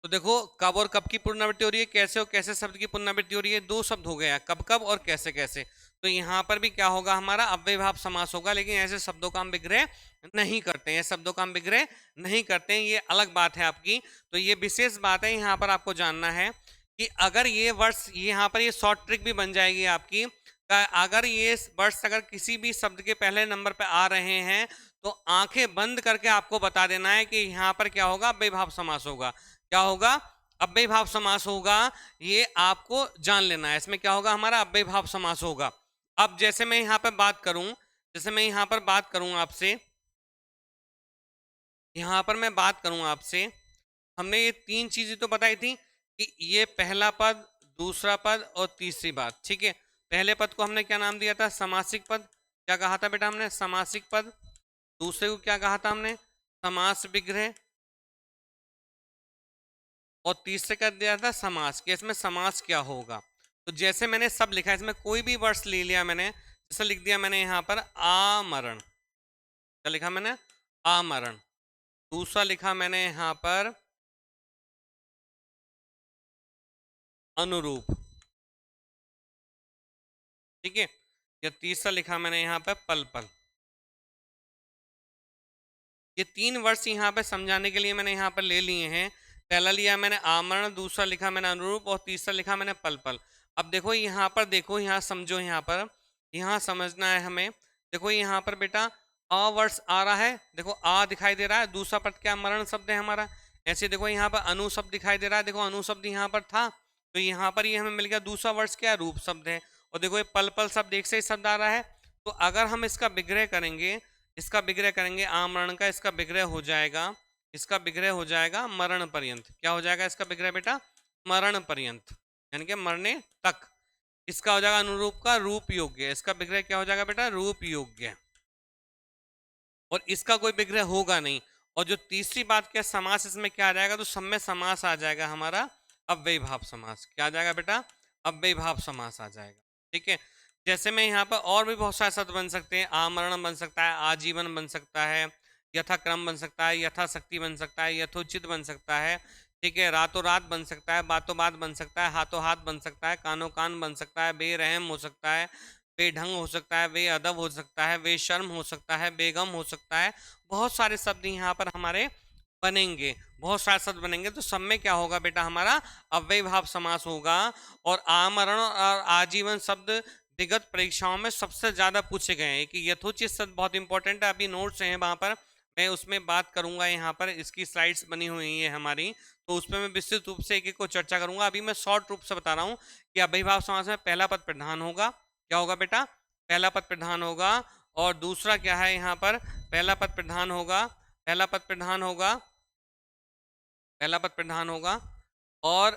तो देखो कब और कब की पुनरावृत्ति हो रही है, कैसे और कैसे शब्द की पुनरावृत्ति हो रही है, दो शब्द हो गया, कब कब और कैसे कैसे। तो यहाँ पर भी क्या होगा, हमारा अव्ययीभाव समास होगा, लेकिन ऐसे शब्दों का हम विग्रह नहीं करते हैं, शब्दों का हम विग्रह नहीं करते हैं, ये अलग बात है आपकी। तो ये विशेष बात है, यहाँ पर आपको जानना है कि अगर ये वर्ड्स, यहाँ पर ये शॉर्ट ट्रिक भी बन जाएगी आपकी, अगर ये वर्ड्स अगर किसी भी शब्द के पहले नंबर पर आ रहे हैं, तो आंखें बंद करके आपको बता देना है कि यहाँ पर क्या होगा, अव्ययीभाव समास होगा। क्या होगा, अव्ययीभाव समास होगा, ये आपको जान लेना है। इसमें क्या होगा, हमारा अव्ययीभाव समास होगा। अब जैसे मैं यहाँ पर बात करूं, जैसे मैं यहाँ पर बात करूं आपसे, यहाँ पर मैं बात करूं आपसे, हमने ये तीन चीजें तो बताई थी कि ये पहला पद, दूसरा पद और तीसरी बात, ठीक है। पहले पद को हमने क्या नाम दिया था, समासिक पद। क्या कहा था बेटा हमने, समासिक पद। दूसरे को क्या कहा था हमने, समास विग्रह। और तीसरे का दिया था समास, कि इसमें समास क्या होगा। तो जैसे मैंने सब लिखा, इसमें कोई भी वर्ड्स ले लिया मैंने, जैसे लिख दिया मैंने यहाँ पर आमरण, क्या लिखा मैंने, आमरण। दूसरा लिखा मैंने यहाँ पर अनुरूप, ठीक है। या तीसरा लिखा मैंने यहाँ पर पल पल। ये तीन वर्ड्स यहाँ पे समझाने के लिए मैंने यहाँ पर ले लिए हैं। पहला लिया मैंने आमरण, दूसरा लिखा मैंने अनुरूप, और तीसरा लिखा मैंने पल पल। अब देखो यहाँ पर, देखो यहाँ समझो, यहाँ पर यहाँ समझना है हमें। देखो यहाँ पर बेटा अ वर्ड्स आ रहा है, देखो आ दिखाई दे रहा है, दूसरा पद क्या, मरण शब्द है हमारा। ऐसे देखो यहाँ पर अनु शब्द दिखाई दे रहा है, देखो अनु शब्द यहाँ पर था, तो यहाँ पर ये हमें मिल गया दूसरा वर्ड्स क्या, रूप शब्द है। और देखो ये पल पल शब्द एक से ही शब्द आ रहा है। तो अगर हम इसका विग्रह करेंगे, इसका विग्रह करेंगे आमरण का, इसका विग्रह हो जाएगा, इसका विग्रह हो जाएगा मरण पर्यंत। क्या हो जाएगा इसका विग्रह बेटा, मरण पर्यंत, यानी कि मरने तक। इसका हो जाएगा अनुरूप का रूप योग्य, इसका विग्रह क्या हो जाएगा बेटा, रूप योग्य। और इसका कोई विग्रह होगा नहीं। और जो तीसरी बात क्या, समास, इसमें क्या आ जाएगा, तो सब में समास आ जाएगा हमारा, अव्ययीभाव समास। क्या आ जाएगा बेटा, अव्ययीभाव समास आ जाएगा, ठीक है। जैसे मैं यहाँ पर और भी बहुत सारे शब्द बन सकते हैं, आमरण बन सकता है, आजीवन बन सकता है, यथाक्रम बन सकता है, यथाशक्ति बन सकता है, यथोचित बन सकता है, ठीक है, रातों रात बन सकता है, बातों बात बन सकता है, हाथों हाथ बन सकता है, कानों कान बन सकता है, बेरहम हो सकता है, बेढंग हो सकता है, बेअदब हो सकता है, बेशर्म हो सकता है, बेगम हो सकता है। बहुत सारे शब्द यहाँ पर हमारे बनेंगे, बहुत सारे शब्द बनेंगे। तो सब में क्या होगा बेटा, हमारा अव्ययीभाव समास होगा। और आमरण और आजीवन शब्द विगत परीक्षाओं में सबसे ज्यादा पूछे गए हैं। कि यथोचित शब्द बहुत इंपॉर्टेंट है, अभी नोट्स हैं वहां पर, मैं उसमें बात करूंगा। यहाँ पर इसकी स्लाइड्स बनी हुई है हमारी, तो उसमें मैं विस्तृत रूप से एक एक को चर्चा करूंगा। अभी मैं शॉर्ट रूप से बता रहा हूँ कि अव्ययीभाव समास में पहला पद प्रधान होगा। क्या होगा बेटा, पहला पद प्रधान होगा। और दूसरा क्या है, यहाँ पर पहला पद प्रधान होगा, पहला पद प्रधान होगा, पहला पद प्रधान होगा, और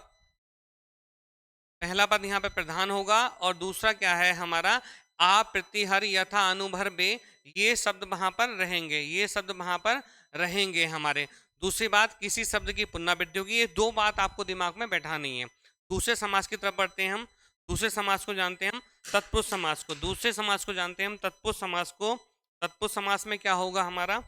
पहला पद यहाँ पे प्रधान होगा। और दूसरा क्या है हमारा, आ प्रतिहर यथा अनुभर बे, ये शब्द वहां पर रहेंगे, ये शब्द वहां पर रहेंगे हमारे। दूसरी बात, किसी शब्द की पुनरावृत्ति होगी। ये दो बात आपको दिमाग में बैठानी है। दूसरे समास की तरफ बढ़ते हैं हम। दूसरे समास को जानते हैं हम तत्पुरुष समास को, दूसरे समास को जानते हैं हम तत्पुरुष समास को। तत्पुरुष समास में क्या होगा हमारा,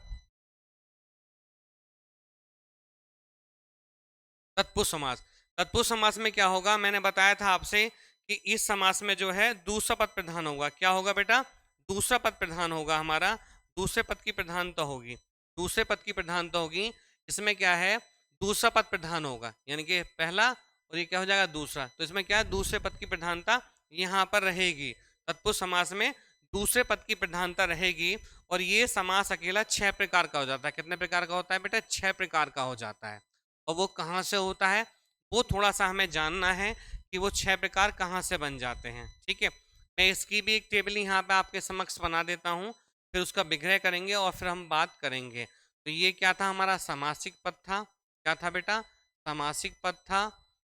तत्पुरुष समास। तत्पुरुष समास में क्या होगा, मैंने बताया था आपसे कि इस समास में जो है दूसरा पद प्रधान होगा। क्या होगा बेटा, दूसरा पद प्रधान होगा हमारा, दूसरे पद की प्रधानता होगी, दूसरे पद की प्रधानता होगी। इसमें क्या है, दूसरा पद प्रधान होगा, यानी कि पहला और ये क्या हो जाएगा दूसरा। तो इसमें क्या है, दूसरे पद की प्रधानता यहाँ पर रहेगी। तत्पुरुष समास में दूसरे पद की प्रधानता रहेगी। और ये समास अकेला 6 प्रकार का हो जाता है। कितने प्रकार का होता है बेटा, 6 प्रकार का हो जाता है। और वो कहाँ से होता है, वो थोड़ा सा हमें जानना है कि वो 6 प्रकार कहाँ से बन जाते हैं। ठीक है, मैं इसकी भी एक टेबल यहाँ पे आपके समक्ष बना देता हूँ, फिर उसका विग्रह करेंगे और फिर हम बात करेंगे। तो ये क्या था, हमारा समासिक पद था। क्या था बेटा, समासिक पद था।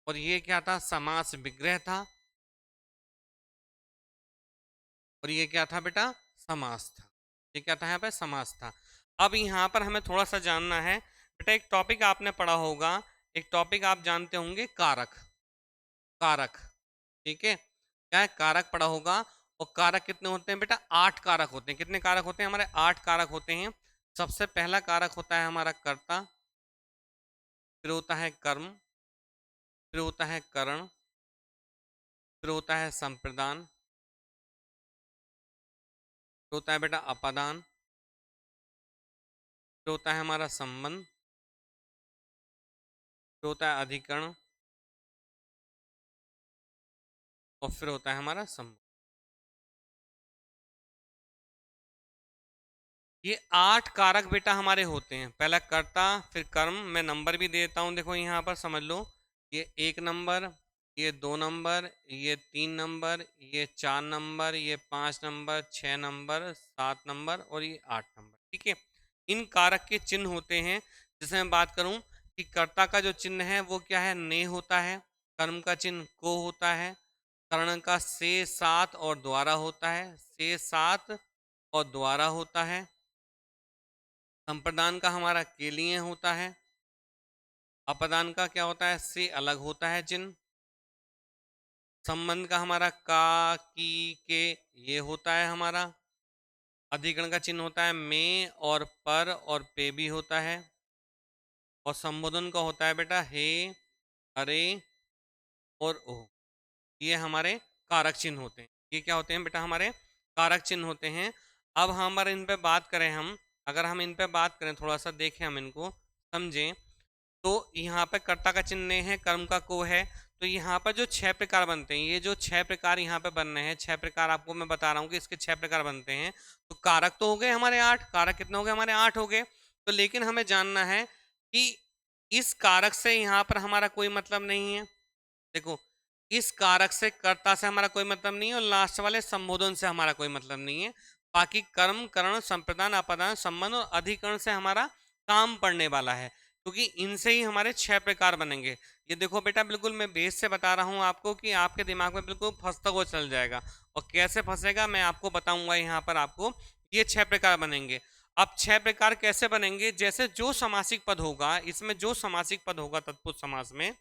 और ये क्या था, समास विग्रह था। और ये क्या था बेटा, समास था। ये क्या था यहाँ पे, समास था। अब यहाँ पर हमें थोड़ा सा जानना है बेटा, एक टॉपिक आपने पढ़ा होगा, एक टॉपिक आप जानते होंगे, कारक। कारक, ठीक है, क्या है, कारक पढ़ा होगा। और कारक कितने होते हैं बेटा, 8 कारक होते हैं। कितने कारक होते हैं हमारे, 8 कारक होते हैं। सबसे पहला कारक होता है हमारा कर्ता, फिर होता है कर्म, फिर होता है करण, फिर होता है संप्रदान, फिर होता है बेटा अपादान, फिर होता है हमारा संबंध, फिर होता है अधिकरण, और फिर होता है हमारा संबंध। ये 8 कारक बेटा हमारे होते हैं। पहला कर्ता, फिर कर्म, मैं नंबर भी देता हूँ, देखो यहाँ पर समझ लो। ये 1 नंबर, ये 2 नंबर, ये 3 नंबर, ये 4 नंबर, ये 5 नंबर, 6 नंबर, 7 नंबर, और ये 8 नंबर। ठीक है, इन कारक के चिन्ह होते हैं। जैसे मैं बात करूं कि कर्ता का जो चिन्ह है वो क्या है, ने होता है। कर्म का चिन्ह को होता है। कर्ण का से, साथ और द्वारा होता है। से, साथ और द्वारा होता है। संप्रदान का हमारा के लिए होता है। अपदान का क्या होता है, से अलग होता है चिन्ह। संबंध का हमारा का, की, के, ये होता है हमारा। अधिकरण का चिन्ह होता है में और पर और पे भी होता है। और संबोधन का होता है बेटा हे, अरे और ओ। ये हमारे कारक चिन्ह होते हैं। ये क्या होते हैं बेटा, हमारे कारक चिन्ह होते हैं। अब हमारे इन पे बात करें हम, अगर हम इन पे बात करें, थोड़ा सा देखें, हम इनको समझें, तो यहाँ पे कर्ता का चिन्ह है, कर्म का को है। तो यहाँ पर जो 6 प्रकार बनते हैं, ये जो 6 प्रकार यहाँ पे बन रहे हैं, 6 प्रकार आपको मैं बता रहा हूँ कि इसके 6 प्रकार बनते हैं। तो कारक तो हो गए हमारे 8, कारक कितने हो गए हमारे, 8 हो गए। तो लेकिन हमें जानना है कि इस कारक से यहाँ पर हमारा कोई मतलब नहीं है। देखो, इस कारक से, कर्ता से हमारा कोई मतलब नहीं है, और लास्ट वाले संबोधन से हमारा कोई मतलब नहीं है। बाकी कर्म, करण, संप्रदान, अपदान, संबंध और अधिकरण से हमारा काम पड़ने वाला है, क्योंकि इनसे ही हमारे 6 प्रकार बनेंगे। ये देखो बेटा, बिल्कुल मैं बेस से बता रहा हूँ आपको कि आपके दिमाग में बिल्कुल फंसता हुआ चल जाएगा। और कैसे फंसेगा मैं आपको बताऊंगा। यहाँ पर आपको ये 6 प्रकार बनेंगे। अब 6 प्रकार कैसे बनेंगे, जैसे जो समासिक पद होगा, इसमें जो समासिक पद होगा तत्पुरुष समास में,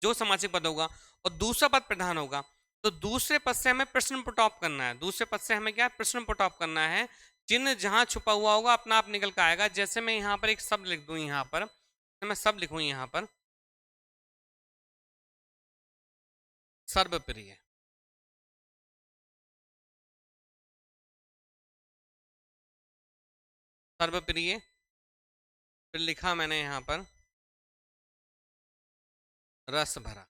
जो समासिक पद होगा और दूसरा पद प्रधान होगा, तो दूसरे पद से हमें प्रश्न पुट ऑफ करना है। दूसरे पद से हमें क्या, प्रश्न पुट ऑफ करना है। चिन्ह जहां छुपा हुआ होगा अपना आप निकल कर आएगा। जैसे मैं यहाँ पर एक शब्द लिख दूं, यहाँ पर मैं शब्द लिखूं, यहाँ पर सर्वप्रिय। सर्वप्रिय, फिर लिखा मैंने यहाँ पर रस भरा,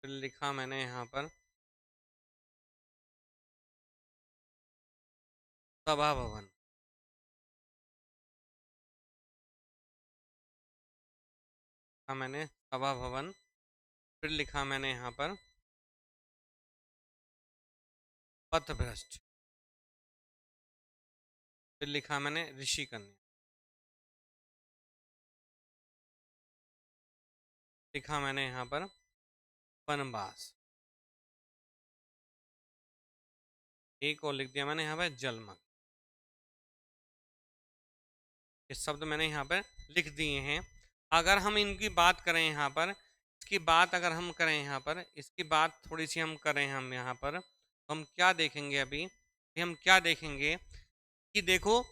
फिर लिखा मैंने यहाँ पर सभा भवन, लिखा मैंने सभा भवन, फिर लिखा मैंने यहाँ पर पथभ्रष्ट, फिर लिखा मैंने ऋषि कन्या, लिखा मैंने यहाँ पर वनवास, एक और लिख दिया मैंने यहाँ पर जलमग्न। ये शब्द मैंने यहाँ पर लिख दिए हैं। अगर हम इनकी बात करें यहाँ पर, इसकी बात अगर हम करें यहाँ पर, इसकी बात थोड़ी सी हम करें हम यहाँ पर, तो हम क्या देखेंगे अभी, हम क्या देखेंगे कि देखो,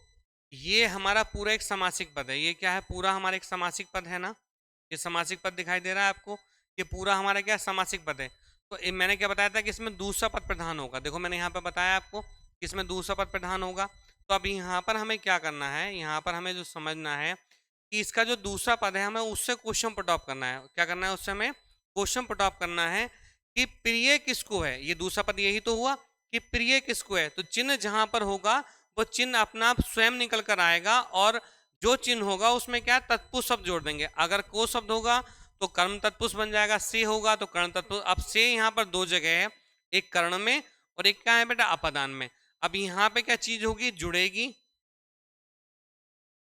ये हमारा पूरा एक समासिक पद है। ये क्या है, पूरा हमारा एक समासिक पद है ना। ये समासिक पद दिखाई दे रहा है आपको, ये पूरा हमारा क्या समासिक पद है। तो मैंने क्या बताया था कि इसमें दूसरा पद प्रधान होगा। देखो मैंने यहाँ पर बताया आपको कि इसमें दूसरा पद प्रधान होगा। तो अब यहाँ पर हमें क्या करना है, यहाँ पर हमें जो समझना है कि इसका जो दूसरा पद है, हमें उससे क्वेश्चन पुट ऑफ करना है। क्या करना है, उससे हमें क्वेश्चन पुट ऑफ करना है कि प्रिय किसको है। ये दूसरा पद यही तो हुआ कि प्रिय किसको है। तो चिन्ह जहां पर होगा वो चिन्ह अपना आप स्वयं निकल कर आएगा, और जो चिन्ह होगा उसमें क्या तत्पुरुष शब्द जोड़ देंगे। अगर को शब्द होगा तो कर्म तत्पुरुष बन जाएगा, से होगा तो कर्ण तत्पुरुष। अब से यहाँ पर दो जगह है, एक कर्ण में और एक क्या है बेटा अपदान में। अब यहाँ पे क्या चीज होगी, जुड़ेगी,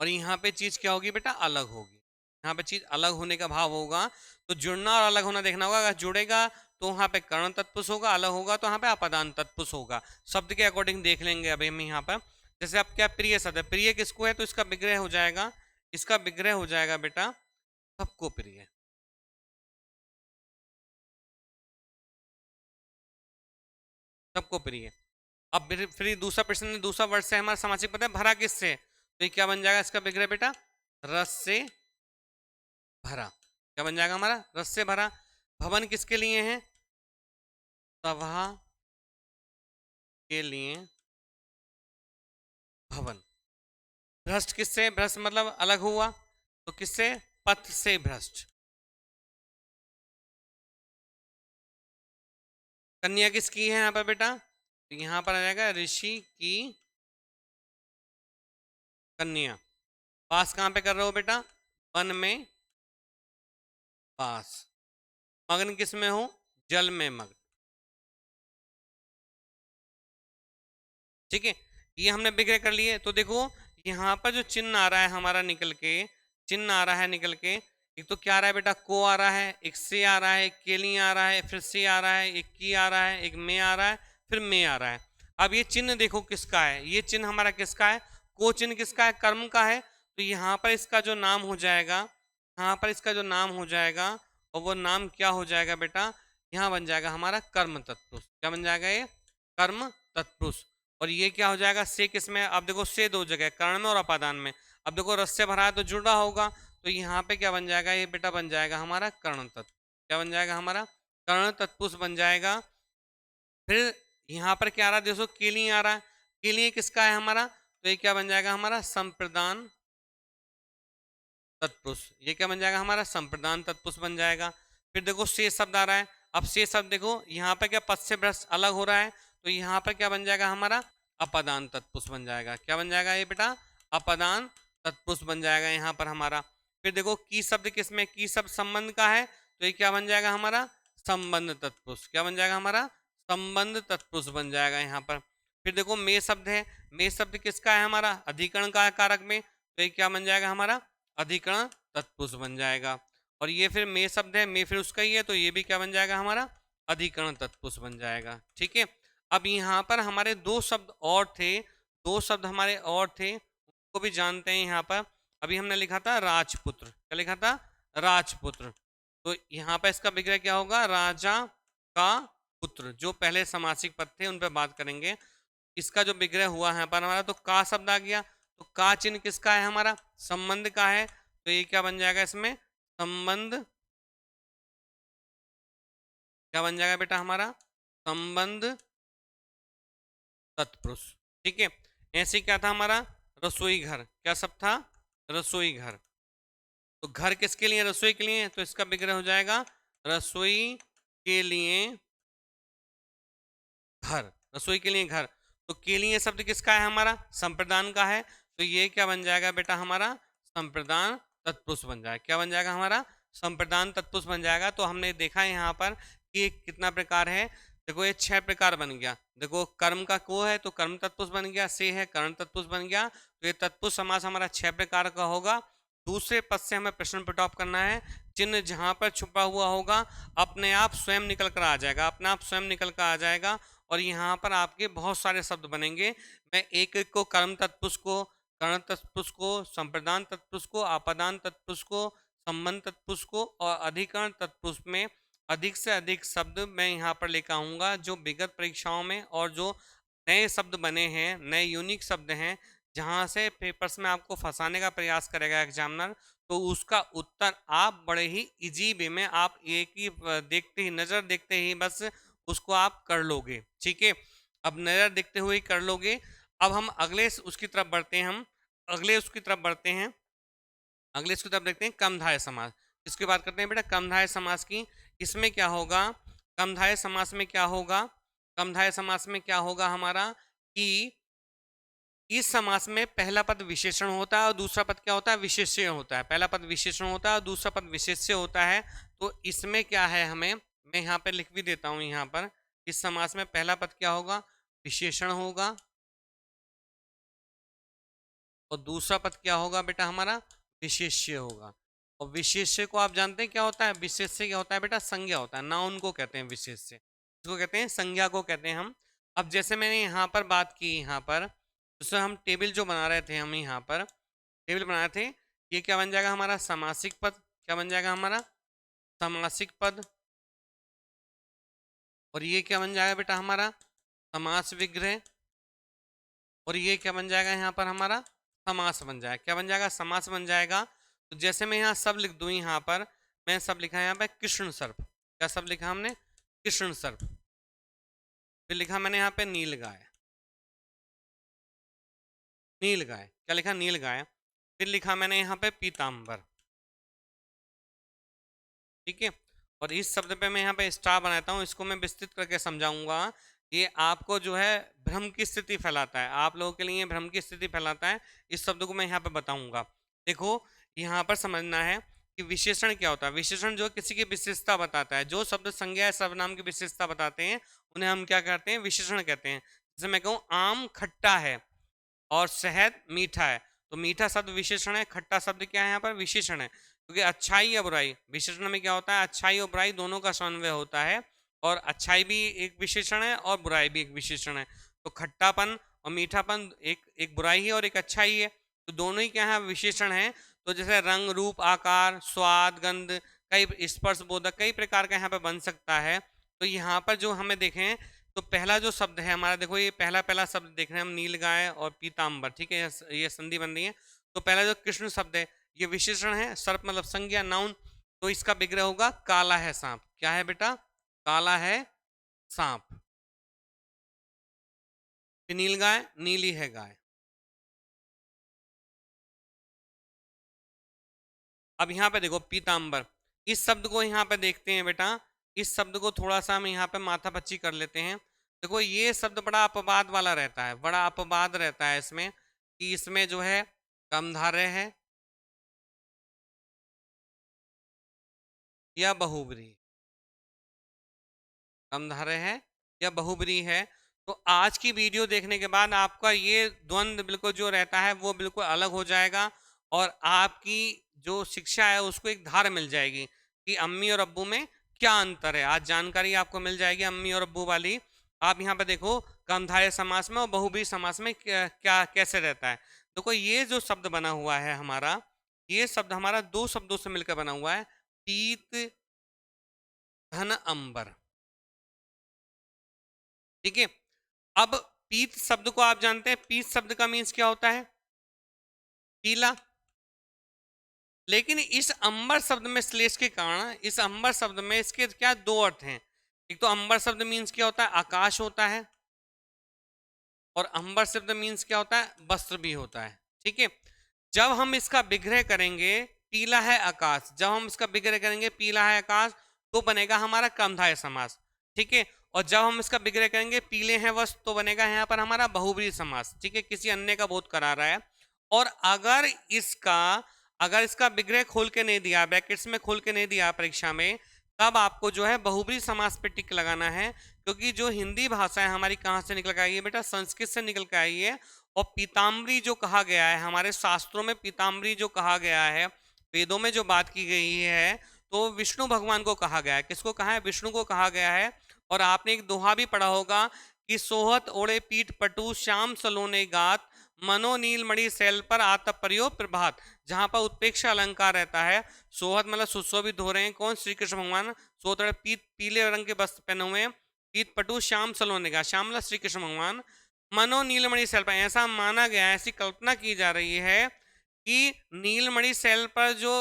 और यहाँ पे चीज क्या होगी बेटा, अलग होगी। यहाँ पे चीज अलग होने का भाव होगा, तो जुड़ना और अलग होना देखना होगा। अगर जुड़ेगा तो वहां पे कर्ण तत्पुरुष होगा, अलग होगा तो वहां पे अपदान तत्पुरुष होगा। शब्द के अकॉर्डिंग देख लेंगे अभी हम यहाँ पर। जैसे अब क्या प्रिय शब्द है, प्रिय किसको है, तो इसका विग्रह हो जाएगा, इसका विग्रह हो जाएगा बेटा सबको प्रिय, सबको प्रिय। अब फिर दूसरा प्रश्न, दूसरा वर्ड से हमारा समासिक पद है भरा किससे, तो ये क्या बन जाएगा इसका विग्रह बेटा, रस से भरा। क्या बन जाएगा हमारा, रस से भरा। भवन किसके लिए है, सभा के लिए भवन। भ्रष्ट किससे, भ्रष्ट मतलब अलग हुआ, तो किससे, पथ से भ्रष्ट। कन्या किसकी है यहाँ पर बेटा, तो यहाँ पर आ जाएगा ऋषि की कन्या। पास कहाँ पे कर रहे हो बेटा, वन में पास। मग्न किस में हो, जल में मग्न। ठीक है, ये हमने विग्रह कर लिए। तो देखो यहाँ पर जो चिन्ह आ रहा है हमारा निकल के, चिन्ह आ रहा है निकल के, एक तो क्या आ रहा है बेटा, को आ रहा है, एक से आ रहा है, एक केली आ रहा है, फिर से आ रहा है, एक की आ रहा है, एक में आ रहा है, फिर में आ रहा है। अब ये चिन्ह देखो किसका है, ये चिन्ह हमारा किसका है, को चिन्ह किसका है, कर्म का है। तो यहाँ पर इसका जो नाम हो जाएगा, यहाँ पर इसका जो नाम हो जाएगा, और वो नाम क्या हो जाएगा बेटा, यहाँ बन जाएगा हमारा कर्म तत्पुरुष। क्या बन जाएगा, ये कर्म तत्पुरुष। और ये क्या हो जाएगा, से किसमें, अब देखो से दो जगह, कर्ण में और अपादान में। अब देखो रस से भरा है तो जुड़ा होगा, तो यहाँ पे क्या बन जाएगा, ये बेटा बन जाएगा हमारा कर्ण तत्व। क्या बन जाएगा हमारा, कर्ण तत्पुरुष बन जाएगा। फिर यहाँ पर क्या आ रहा है, देखो केली आ रहा है, केली किसका है हमारा, तो ये क्या बन जाएगा हमारा, संप्रदान तत्पुरुष। ये क्या बन जाएगा हमारा, संप्रदान तत्पुरुष बन जाएगा। फिर देखो से शब्द आ रहा है, अब से शब्द देखो यहाँ पे क्या पद से भ्रष्ट अलग हो रहा है, तो यहाँ पर क्या बन जाएगा हमारा, अपदान तत्पुरुष बन जाएगा। क्या बन जाएगा ये बेटा, अपदान तत्पुरुष बन जाएगा यहाँ पर हमारा। फिर देखो की शब्द किसमें, की शब्द संबंध का है, तो ये क्या बन जाएगा हमारा, संबंध तत्पुरुष। क्या बन जाएगा हमारा, संबंध तत्पुरुष बन जाएगा यहाँ पर। फिर देखो मे शब्द है, मे शब्द किसका है हमारा, अधिकरण का है कारक में, तो ये क्या बन जाएगा हमारा, अधिकरण तत्पुरुष बन जाएगा। और ये फिर मे शब्द है, मे फिर उसका ही है, तो ये भी क्या बन जाएगा हमारा, अधिकरण तत्पुरुष बन जाएगा। ठीक है, अब यहाँ पर हमारे दो शब्द और थे, दो शब्द हमारे और थे, उनको भी जानते हैं यहाँ पर। अभी हमने लिखा था राजपुत्र, क्या लिखा था, राजपुत्र। तो यहाँ पर इसका विग्रह क्या होगा, राजा का पुत्र। जो पहले समासिक पद थे उन पर बात करेंगे। इसका जो विग्रह हुआ है पर हमारा, तो का शब्द आ गया, तो का चिन्ह किसका है हमारा, संबंध का है, तो ये क्या बन जाएगा इसमें, संबंध। क्या बन जाएगा बेटा हमारा, संबंध तत्पुरुष। ठीक है, ऐसे क्या था हमारा, रसोई घर। क्या सब था, रसोई घर। तो घर किसके लिए, रसोई के लिए, तो इसका विग्रह हो जाएगा रसोई के लिए घर, रसोई के लिए घर। तो के लिए शब्द किसका है हमारा, संप्रदान का है, तो ये क्या बन जाएगा बेटा हमारा, संप्रदान तत्पुरुष बन जाएगा। क्या बन जाएगा हमारा, संप्रदान तत्पुरुष बन जाएगा। तो हमने देखा यहाँ पर कि कितना प्रकार है, देखो ये 6 प्रकार बन गया। देखो कर्म का को है तो कर्म तत्पुरुष बन गया, से है कर्ण तत्पुरुष बन गया। तो ये तत्पुरुष समास हमारा 6 प्रकार का होगा। दूसरे पद से हमें प्रश्न पुट ऑफ करना है, चिन्ह जहां पर छुपा हुआ होगा अपने आप स्वयं निकल कर आ जाएगा, अपने आप स्वयं निकल कर आ जाएगा। और यहाँ पर आपके बहुत सारे शब्द बनेंगे। मैं एक एक को, कर्म तत्पुरुष को, कर्ण तत्पुरुष को, संप्रदान तत्पुरुष को, आपदान तत्पुरुष को, संबंध तत्पुरुष को और अधिकरण तत्पुरुष में अधिक से अधिक शब्द मैं यहाँ पर लेकर आऊँगा, जो विगत परीक्षाओं में और जो नए शब्द बने हैं, नए यूनिक शब्द हैं, जहाँ से पेपर्स में आपको फंसाने का प्रयास करेगा एग्जामिनर, तो उसका उत्तर आप बड़े ही इजी वे में, आप एक ही देखते ही, नज़र देखते ही बस उसको आप कर लोगे। ठीक है, अब नज़र देखते हुए कर लोगे। अब हम अगले उसकी तरफ बढ़ते हैं, हम अगले उसकी तरफ बढ़ते हैं, अगले इसकी तरफ देखते हैं कमधाय समास। इसकी बात करते हैं बेटा कमधाय समास की। इसमें क्या होगा, कमधाय समास में क्या होगा, कमधाय समास में क्या होगा हमारा, कि इस समास में पहला पद विशेषण होता है और दूसरा पद क्या होता है, विशेष्य होता है। पहला पद विशेषण होता है और दूसरा पद विशेष्य होता है। तो इसमें क्या है, हमें, मैं यहाँ पे लिख भी देता हूँ यहाँ पर, इस समास में पहला पद क्या होगा, विशेषण होगा, और दूसरा पद क्या होगा बेटा हमारा, विशेष्य होगा। और विशेष्य को आप जानते हैं क्या होता है, विशेष्य क्या होता है बेटा, संज्ञा होता है, नाउन को कहते हैं विशेष्य, इसको कहते हैं संज्ञा को कहते हैं हम। अब जैसे मैंने यहाँ पर बात की, यहाँ पर जैसे हम टेबल जो बना रहे थे, हम यहाँ पर टेबल बना रहे थे, ये क्या बन जाएगा हमारा, समासिक पद, क्या बन जाएगा हमारा, समासिक पद। और ये क्या बन जाएगा बेटा हमारा, समास विग्रह। और ये क्या बन जाएगा यहाँ पर हमारा, समास बन जाएगा, क्या बन जाएगा, समास बन जाएगा। तो जैसे मैं यहाँ सब लिख दूँ, यहाँ पर मैं सब लिखा है यहाँ पे कृष्ण सर्प, क्या सब लिखा हमने, कृष्ण सर्प। फिर लिखा मैंने यहाँ पे नील गाय, नील गाय, क्या लिखा, नील गाय। फिर लिखा मैंने यहाँ पे पीताम्बर, ठीक है। और इस शब्द पे मैं यहाँ पे स्टार बनाता हूँ, इसको मैं विस्तृत करके समझाऊंगा। ये आपको जो है भ्रम की स्थिति फैलाता है, आप लोगों के लिए भ्रम की स्थिति फैलाता है। इस शब्द को मैं यहाँ पे बताऊंगा। देखो यहाँ पर समझना है कि विशेषण क्या होता है। विशेषण जो किसी की विशेषता बताता है, जो शब्द संज्ञा या सर्वनाम की विशेषता बताते हैं उन्हें हम क्या कहते हैं, विशेषण कहते हैं। जैसे मैं कहूँ आम खट्टा है और शहद मीठा है, तो मीठा शब्द विशेषण है, खट्टा शब्द क्या है यहाँ पर, विशेषण है। क्योंकि अच्छाई या बुराई, विशेषण में क्या होता है, अच्छाई और बुराई दोनों का समन्वय होता है, और अच्छाई भी एक विशेषण है और बुराई भी एक विशेषण है। तो खट्टापन और मीठापन एक एक बुराई है और एक अच्छाई है, तो दोनों ही क्या है, विशेषण है। तो जैसे रंग, रूप, आकार, स्वाद, गंध, कई स्पर्श बोधक, कई प्रकार का यहाँ पे बन सकता है। तो यहाँ पर जो हमें देखें, तो पहला जो शब्द है हमारा, देखो ये पहला पहला शब्द देख रहे हैं हम, नील गाय और पीताम्बर, ठीक है, ये संधि बन रही है। तो पहला जो कृष्ण शब्द है ये विशेषण है, सर्प मतलब संज्ञा, नाउन। तो इसका विग्रह होगा काला है सांप, क्या है बेटा, काला है सांप। फिर नील गाय, नीली है गाय। अब यहाँ पे देखो पीताम्बर, इस शब्द को यहाँ पे देखते हैं बेटा, इस शब्द को थोड़ा सा हम यहाँ पे माथापच्ची कर लेते हैं। देखो ये शब्द बड़ा अपवाद वाला रहता है, बड़ा अपवाद रहता है इसमें, कि इसमें जो है कमधारय है या बहुब्रीहि, कमधारय है या बहुब्रीहि है। तो आज की वीडियो देखने के बाद आपका ये द्वंद्व बिल्कुल जो रहता है वो बिल्कुल अलग हो जाएगा, और आपकी जो शिक्षा है उसको एक धार मिल जाएगी कि अम्मी और अब्बू में क्या अंतर है। आज जानकारी आपको मिल जाएगी अम्मी और अब्बू वाली। आप यहाँ पे देखो कर्मधारय समास में और बहुब्रीहि समास में क्या, क्या कैसे रहता है। देखो ये जो शब्द बना हुआ है हमारा, ये शब्द हमारा दो शब्दों से मिलकर बना हुआ है, पीत धन अंबर, ठीक है। अब पीत शब्द को आप जानते हैं, पीत शब्द का मीन्स क्या होता है, पीला। लेकिन इस अंबर शब्द में श्लेष के कारण, इस अंबर शब्द में इसके क्या दो अर्थ हैं। एक तो अंबर शब्द मीन्स क्या होता है, आकाश होता है, और अंबर शब्द मीन्स क्या होता है, वस्त्र भी होता है, ठीक है। जब हम इसका विग्रह करेंगे, पीला है आकाश, जब हम इसका विग्रह करेंगे पीला है आकाश, तो बनेगा हमारा कर्मधारय समास, ठीक है। और जब हम इसका विग्रह करेंगे पीले हैं वस्त्र, तो बनेगा यहाँ पर हमारा बहुब्रीहि समास, ठीक है, किसी अन्य का बोध करा रहा है। और अगर इसका विग्रह खोल के नहीं दिया, ब्रैकेट्स में खोल के नहीं दिया परीक्षा में, तब आपको जो है बहुब्रीहि समास पे टिक लगाना है। क्योंकि जो हिंदी भाषा है हमारी कहाँ से निकल के आई है बेटा, संस्कृत से निकल के आई है। और पीताम्बरी जो कहा गया है हमारे शास्त्रों में, पीताम्बरी जो कहा गया है, वेदों में जो बात की गई है, तो विष्णु भगवान को कहा गया है। किसको कहा है, विष्णु को कहा गया है। और आपने एक दोहा भी पढ़ा होगा कि सोहत ओढ़े पीठ पटु श्याम सलोने गात, मनो नील मणि शैल पर आतप परियो प्रभात। जहां पर उत्प्रेक्षा अलंकार रहता है, सोहत मतलब सुशोभित हो रहे हैं, कौन, श्री कृष्ण भगवान, सोहत पीले रंग के वस्त्र पहने हुए हैं, पीठ पटु श्याम सलोने का, श्याम मतलब श्री कृष्ण भगवान, मनो नीलमणि शैल पर, ऐसा माना गया है, ऐसी कल्पना की जा रही है कि नीलमणि शैल पर जो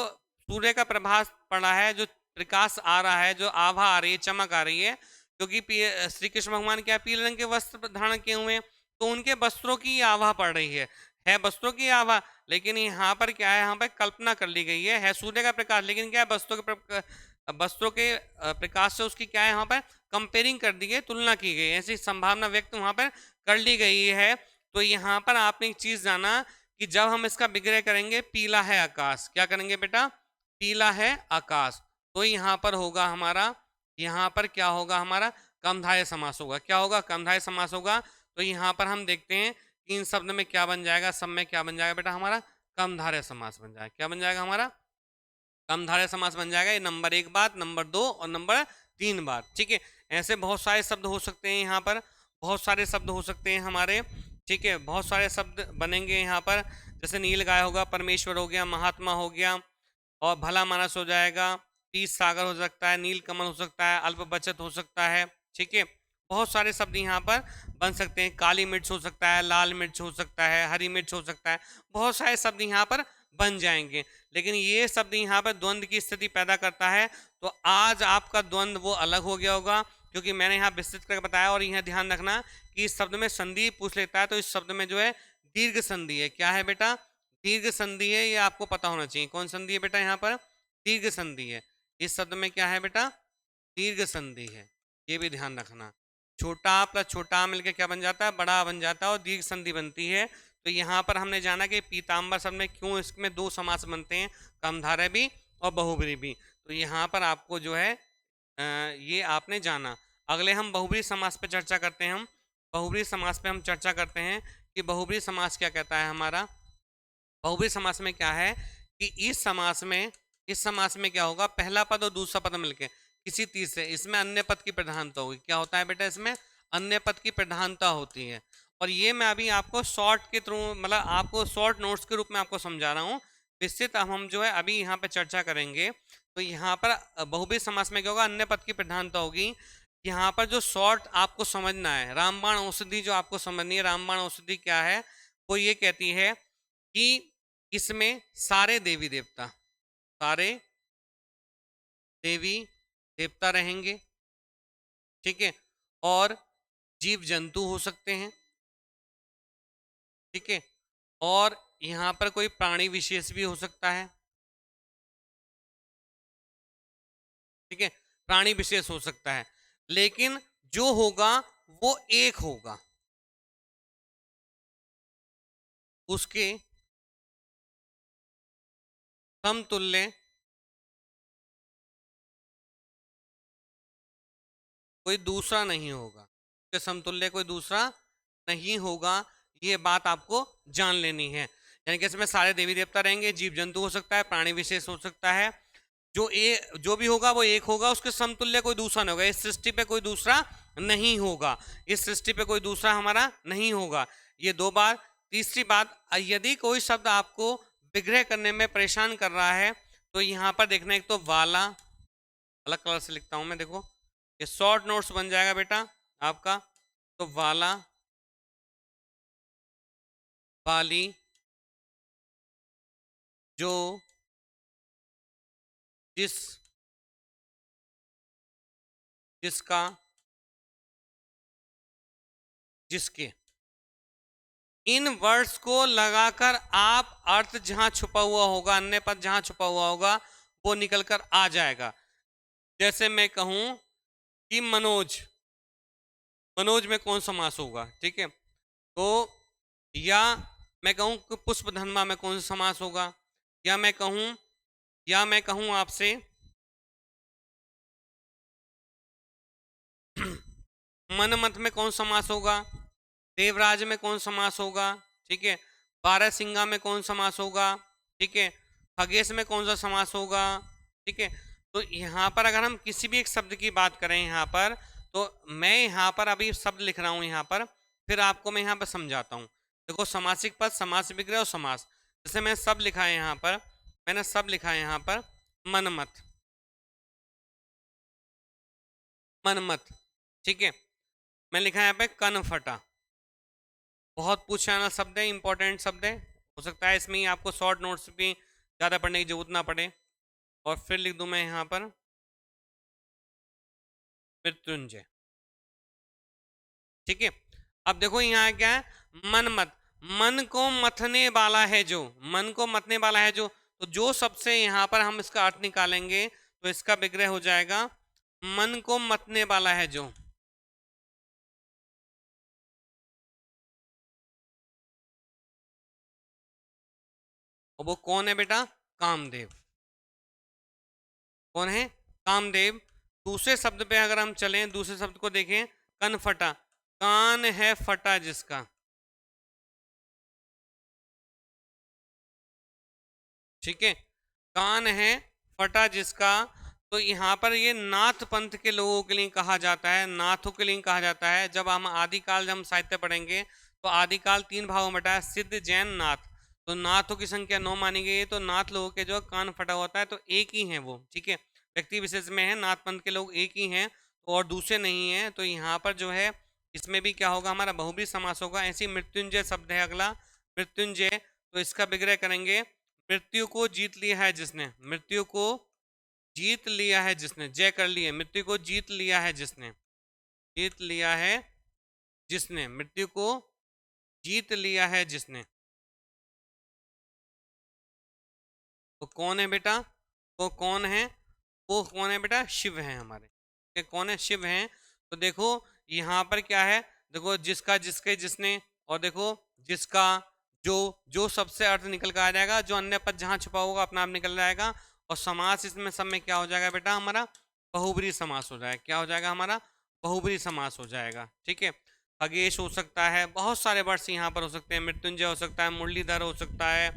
सूर्य का प्रभास पड़ा है, जो प्रकाश आ रहा है, जो आभा आ रही है, चमक आ रही है, क्योंकि श्री कृष्ण भगवान क्या पीले रंग के वस्त्र धारण किए हुए हैं, तो उनके वस्त्रों की आभा पड़ रही है वस्त्रों की आभा। लेकिन यहाँ पर क्या है, यहाँ पर कल्पना कर ली गई है सूर्य का प्रकाश, लेकिन क्या है वस्त्रों के प्रकाश से उसकी क्या है, यहाँ पर कंपेयरिंग कर दी गई, तुलना की गई, ऐसी संभावना व्यक्त वहां पर कर ली गई है। तो यहाँ पर आपने एक चीज जाना कि जब हम इसका विग्रह करेंगे, पीला है आकाश, क्या करेंगे बेटा, पीला है आकाश, तो यहाँ पर होगा हमारा, यहाँ पर क्या होगा हमारा, कर्मधारय समास होगा। क्या होगा, कर्मधारय समास होगा। तो यहाँ पर हम देखते हैं कि इन शब्द में क्या बन जाएगा, सब में क्या बन जाएगा बेटा हमारा, कर्मधारय समास बन जाएगा। क्या बन जाएगा हमारा, कर्मधारय समास बन जाएगा। ये नंबर 1 बात, नंबर 2 और नंबर 3 बात। ठीक है, ऐसे बहुत सारे शब्द हो सकते हैं यहाँ पर, बहुत सारे शब्द हो सकते हैं हमारे। ठीक है, बहुत सारे शब्द बनेंगे यहाँ पर, जैसे नील गाय होगा, परमेश्वर हो गया, महात्मा हो गया, और भला मानस हो जाएगा, पीस सागर हो सकता है, नील कमल हो सकता है, अल्प बचत हो सकता है। ठीक है, बहुत सारे शब्द यहाँ पर बन सकते हैं। काली मिर्च हो सकता है, लाल मिर्च हो सकता है, हरी मिर्च हो सकता है, बहुत सारे शब्द यहाँ पर बन जाएंगे। लेकिन ये शब्द यहाँ पर द्वंद्व की स्थिति पैदा करता है। तो आज आपका द्वंद्व वो अलग हो गया होगा, क्योंकि मैंने यहाँ विस्तृत करके बताया। और यहाँ ध्यान रखना कि इस शब्द में संधि पूछ लेता है, तो इस शब्द में जो है दीर्घ संधि है। क्या है बेटा, दीर्घ संधि है, ये आपको पता होना चाहिए। कौन संधि है बेटा, यहाँ पर दीर्घ संधि है। इस शब्द में क्या है बेटा, दीर्घ संधि है, ये भी ध्यान रखना। छोटा प्लस छोटा मिलकर क्या बन जाता है, बड़ा बन जाता है, और दीर्घ संधि बनती है। तो यहाँ पर हमने जाना कि पीताम्बर शब्द में क्यों इसमें 2 समास बनते हैं, कर्मधारय भी और बहुब्री भी। तो यहाँ पर आपको जो है ये आपने जाना। अगले हम बहुब्री समास पे चर्चा करते हैं। हम बहुब्री समास पे हम चर्चा करते हैं कि बहुब्री समास क्या कहता है हमारा। बहुब्री समास में क्या है कि इस समास में क्या होगा, पहला पद और दूसरा पद मिलके किसी तीसरे, इसमें अन्य पद की प्रधानता होगी। क्या होता है बेटा, इसमें अन्य पद की प्रधानता होती है। और ये मैं अभी आपको शॉर्ट के थ्रू, मतलब आपको शॉर्ट नोट्स के रूप में आपको समझा रहा हूँ। विस्तृत अब हम जो है अभी यहाँ पे चर्चा करेंगे। तो यहाँ पर बहुब्री समास में क्या होगा, अन्य पद की प्रधानता होगी। यहाँ पर जो शॉर्ट आपको समझना है, रामबाण औषधि जो आपको समझनी है, रामबाण औषधि क्या है, वो ये कहती है कि इसमें सारे देवी देवता रहेंगे। ठीक है, और जीव जंतु हो सकते हैं। ठीक है, और यहाँ पर कोई प्राणी विशेष भी हो सकता है। ठीक है, प्राणी विशेष हो सकता है, लेकिन जो होगा वो एक होगा, उसके समतुल्य कोई दूसरा नहीं होगा, उसके समतुल्य कोई दूसरा नहीं होगा। ये बात आपको जान लेनी है। यानी कि इसमें सारे देवी देवता रहेंगे, जीव जंतु हो सकता है, प्राणी विशेष हो सकता है। जो भी होगा वो एक होगा, उसके समतुल्य कोई दूसरा नहीं होगा। इस सृष्टि पे कोई दूसरा नहीं होगा, इस सृष्टि पे कोई दूसरा हमारा नहीं होगा। ये 2 बात। तीसरी बात, यदि कोई शब्द आपको विग्रह करने में परेशान कर रहा है, तो यहाँ पर देखना, एक तो वाला, अलग कलर से लिखता हूं मैं, देखो ये शॉर्ट नोट्स बन जाएगा बेटा आपका। तो वाला, वाली, जो, जिस, जिसका, जिसके, इन वर्ड्स को लगाकर आप अर्थ जहां छुपा हुआ होगा, अन्य पद जहां छुपा हुआ होगा, वो निकलकर आ जाएगा। जैसे मैं कहूं कि मनोज, मनोज में कौन समास होगा। ठीक है, तो या मैं कहूं कि पुष्प धनमा में कौन सा समास होगा, या मैं कहूं आपसे मनमत में कौन समास होगा, देवराज में कौन समास होगा। ठीक है, बारहसिंगा में कौन समास होगा। ठीक है, खगेश में कौन सा समास होगा। ठीक है, तो यहाँ पर अगर हम किसी भी एक शब्द की बात करें यहाँ पर, तो मैं यहाँ पर अभी शब्द लिख रहा हूँ यहाँ पर, फिर आपको मैं यहाँ पर समझाता हूँ। देखो, समासिक पद, समास विग्रह और समास। जैसे मैं सब लिखा है यहाँ पर, मैंने सब लिखा है यहाँ पर, मनमत, मनमत। ठीक है, मैं लिखा है यहाँ पे कनफटा। बहुत पूछा जाना शब्द है, इंपॉर्टेंट शब्द है। हो सकता है इसमें ही आपको शॉर्ट नोट्स भी ज़्यादा पढ़ने की जरूरत ना पड़े। और फिर लिख दूं मैं यहाँ पर मृत्युंजय। ठीक है, अब देखो यहाँ क्या है, मनमत, मन को मथने वाला है जो, मन को मथने वाला है जो। तो जो सबसे यहाँ पर हम इसका अर्थ निकालेंगे, तो इसका विग्रह हो जाएगा मन को मथने वाला है जो। और वो कौन है बेटा? कामदेव। कौन है? कामदेव। दूसरे शब्द पे अगर हम चलें, दूसरे शब्द को देखें, कनफटा। कान है फटा जिसका, ठीक है, कान है फटा जिसका। तो यहाँ पर ये नाथ पंथ के लोगों के लिए कहा जाता है, नाथों के लिए कहा जाता है। जब हम आदिकाल, जब हम साहित्य पढ़ेंगे तो आदिकाल 3 भागों में बटा है, सिद्ध, जैन, नाथ। तो नाथों की संख्या 9 मानी गई है। तो नाथ लोगों के जो कान फटा होता है तो एक ही है वो, ठीक है, व्यक्ति विशेष में है। नाथ पंथ के लोग एक ही हैं और दूसरे नहीं हैं। तो यहाँ पर जो है इसमें भी क्या होगा, हमारा बहुब्री समास होगा। ऐसी मृत्युंजय शब्द है अगला, मृत्युंजय। तो इसका विग्रह करेंगे, मृत्यु को जीत लिया है जिसने, मृत्यु को जीत लिया है जिसने, जय कर लिए, मृत्यु को जीत लिया है जिसने, जीत लिया है जिसने, मृत्यु को जीत लिया है जिसने। तो कौन है बेटा? वो कौन है? वो कौन है बेटा? शिव है हमारे। ये कौन है? शिव हैं। तो देखो यहाँ पर क्या है, देखो जिसका, जिसके, जिसने, और देखो जिसका, जो सबसे अर्थ निकल कर आ जाएगा, जो अन्य पद जहाँ छुपा होगा अपना आप निकल जाएगा। और समास इसमें सब में क्या हो जाएगा बेटा? हमारा बहुब्री समास हो जाएगा। क्या हो जाएगा? हमारा बहुब्री समास हो जाएगा, ठीक है। खगेश हो सकता है, बहुत सारे वर्ड्स यहाँ पर हो सकते हैं। मृत्युंजय हो सकता है, मुरलीधर हो सकता है,